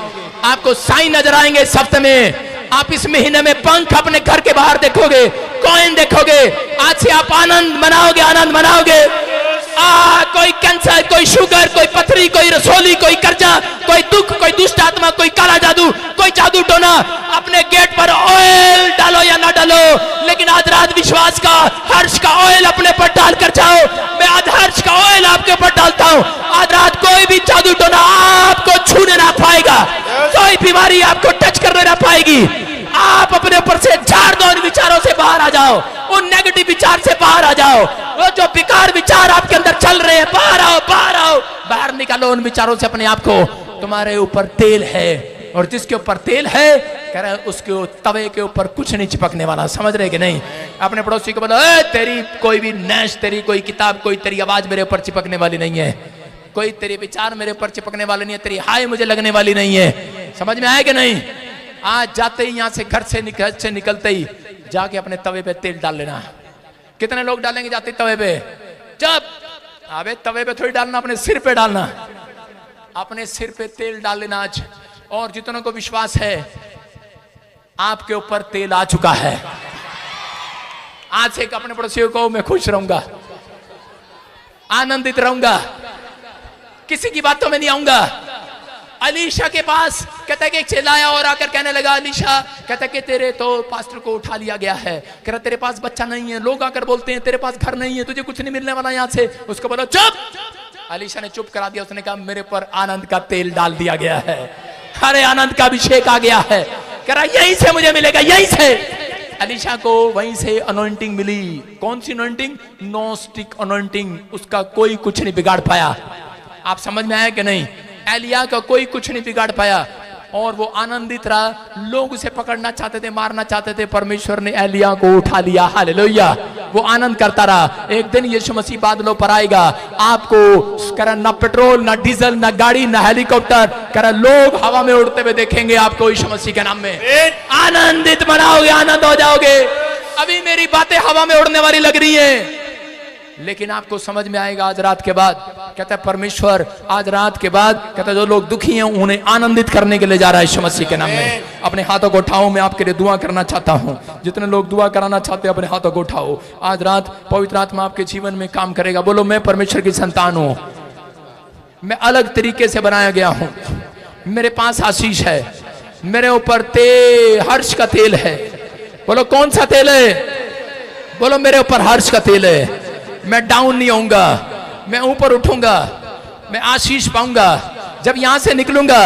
आपको साइन नजर आएंगे इस हफ्ते में। आप इस महीने में पंख अपने घर के बाहर देखोगे, कॉइन देखोगे। आज से आप आनंद मनाओगे, आनंद मनाओगे। कोई कैंसर, कोई शुगर, कोई पथरी, कोई रसोली, कोई कर्जा, कोई दुख, कोई दुष्ट आत्मा, कोई काला जादू, कोई जादू टोना, अपने गेट पर ऑयल डालो या ना डालो, लेकिन आज रात विश्वास का, हर्ष का ऑयल अपने पर डालकर जाओ। मैं आज हर्ष का ऑयल आपके ऊपर डालता हूं। आज रात कोई भी जादू टोना आपको छूने ना पाएगा, कोई बीमारी आपको टच करने ना पाएगी। आप अपने ऊपर से झाड़ दो, उन विचारों से बाहर आ जाओ, उन नेगेटिव विचार से बाहर आ जाओ। वो जो बेकार विचार आपके अंदर चल रहे हैं, बाहर आओ, बाहर आओ, बाहर निकालो उन विचारों से अपने आप को। तुम्हारे ऊपर तेल है, और जिसके ऊपर तेल है कह रहा है उसके तवे के ऊपर कुछ नहीं चिपकने वाला। समझ रहे कि नहीं? अपने पड़ोसी को बोलो तेरी कोई भी नैश, तेरी कोई किताब, कोई तेरी आवाज मेरे ऊपर चिपकने वाली नहीं है, कोई तेरे विचार मेरे ऊपर चिपकने वाले नहीं है, तेरी हाय मुझे लगने वाली नहीं है। समझ में आया कि नहीं? आज जाते ही यहां से घर से निकलते ही जाके अपने तवे पे तेल डाल लेना। कितने लोग डालेंगे जाते तवे पे? जब अबे तवे पे थोड़ी डालना, अपने सिर पे डालना, अपने सिर पे तेल डाल लेना आज। और जितनों को विश्वास है आपके ऊपर तेल आ चुका है, आज से अपने पड़ोसियों को मैं खुश रहूंगा, आनंदित रहूंगा, किसी की बातों में नहीं आऊंगा। अलीशा के पास कहता है कि एक चेला आया और आकर कहने लगा, अलीशा कहता है कि तेरे तो पास्टर को उठा लिया गया है, कह रहा तेरे पास बच्चा नहीं है, लोग आकर बोलते हैं तेरे पास घर नहीं है, तुझे कुछ नहीं मिलने वाला यहाँ से। उसको बोलो चुप। अलीशा ने चुप करा दिया। उसने कहा मेरे पर आनंद का तेल डाल दिया गया है, हरे आनंद का अभिषेक आ गया है, कह रहा यहीं से मुझे मिलेगा, यहीं से। अलीशा को वहीं से अनॉइंटिंग मिली। कौन सी अनॉइंटिंग? No stick anointing. उसका कोई कुछ नहीं बिगाड़ पाया। आप समझ में आया कि नहीं? एलिया का कोई कुछ नहीं बिगाड़ पाया, और वो आनंदित रहा। लोग उसे पकड़ना चाहते थे, मारना चाहते थे, परमेश्वर ने एलिया को उठा लिया। हालेलुया। वो आनंद करता रहा। एक दिन यीशु मसीह बादलों पर आएगा, आपको करा ना पेट्रोल, ना डीजल, ना गाड़ी, ना हेलीकॉप्टर, करा लोग हवा में उड़ते हुए देखेंगे आपको यीशु मसीह के नाम में। आनंदित मनाओगे, आनंद हो जाओगे। अभी मेरी बातें हवा में उड़ने वाली लग रही है, लेकिन आपको समझ में आएगा आज रात के बाद। कहता है परमेश्वर आज रात के बाद, कहता है जो लोग दुखी हैं उन्हें आनंदित करने के लिए जा रहा है यीशु मसीह के नाम में। अपने हाथों को उठाओ, मैं आपके लिए दुआ करना चाहता हूं। जितने लोग दुआ कराना चाहते हैं अपने हाथों को उठाओ। आज रात पवित्र आत्मा आपके जीवन में काम करेगा। बोलो मैं परमेश्वर की संतान हूं, मैं अलग तरीके से बनाया गया हूं, मेरे पास आशीष है, मेरे ऊपर हर्ष का तेल है। बोलो कौन सा तेल है? बोलो मेरे ऊपर हर्ष का तेल है, मैं डाउन नहीं होऊंगा, मैं ऊपर उठूंगा, मैं आशीष पाऊंगा। जब यहां से निकलूंगा,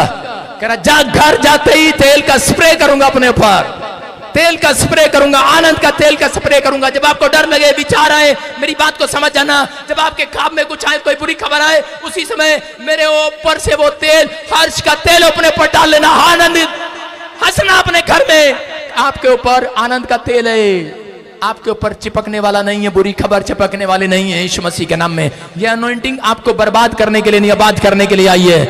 कह रहा जा घर जाते ही तेल का स्प्रे करूंगा अपने ऊपर, तेल का स्प्रे करूंगा, आनंद का तेल का स्प्रे करूंगा। जब आपको डर लगे, विचार आए, मेरी बात को समझ जाना, जब आपके ख्वाब में कुछ आए, कोई बुरी खबर आए, उसी समय मेरे ऊपर से वो तेल, हर्ष का तेल अपने ऊपर डाल लेना, आनंदित हंसना अपने घर में। आपके ऊपर आनंद का तेल है, आपके ऊपर चिपकने वाला नहीं है, बुरी खबर चिपकने वाली नहीं है। यीशु मसीह के नाम में यह अनॉइंटिंग आपको बर्बाद करने के लिए नहीं, आबाद करने के लिए आई है।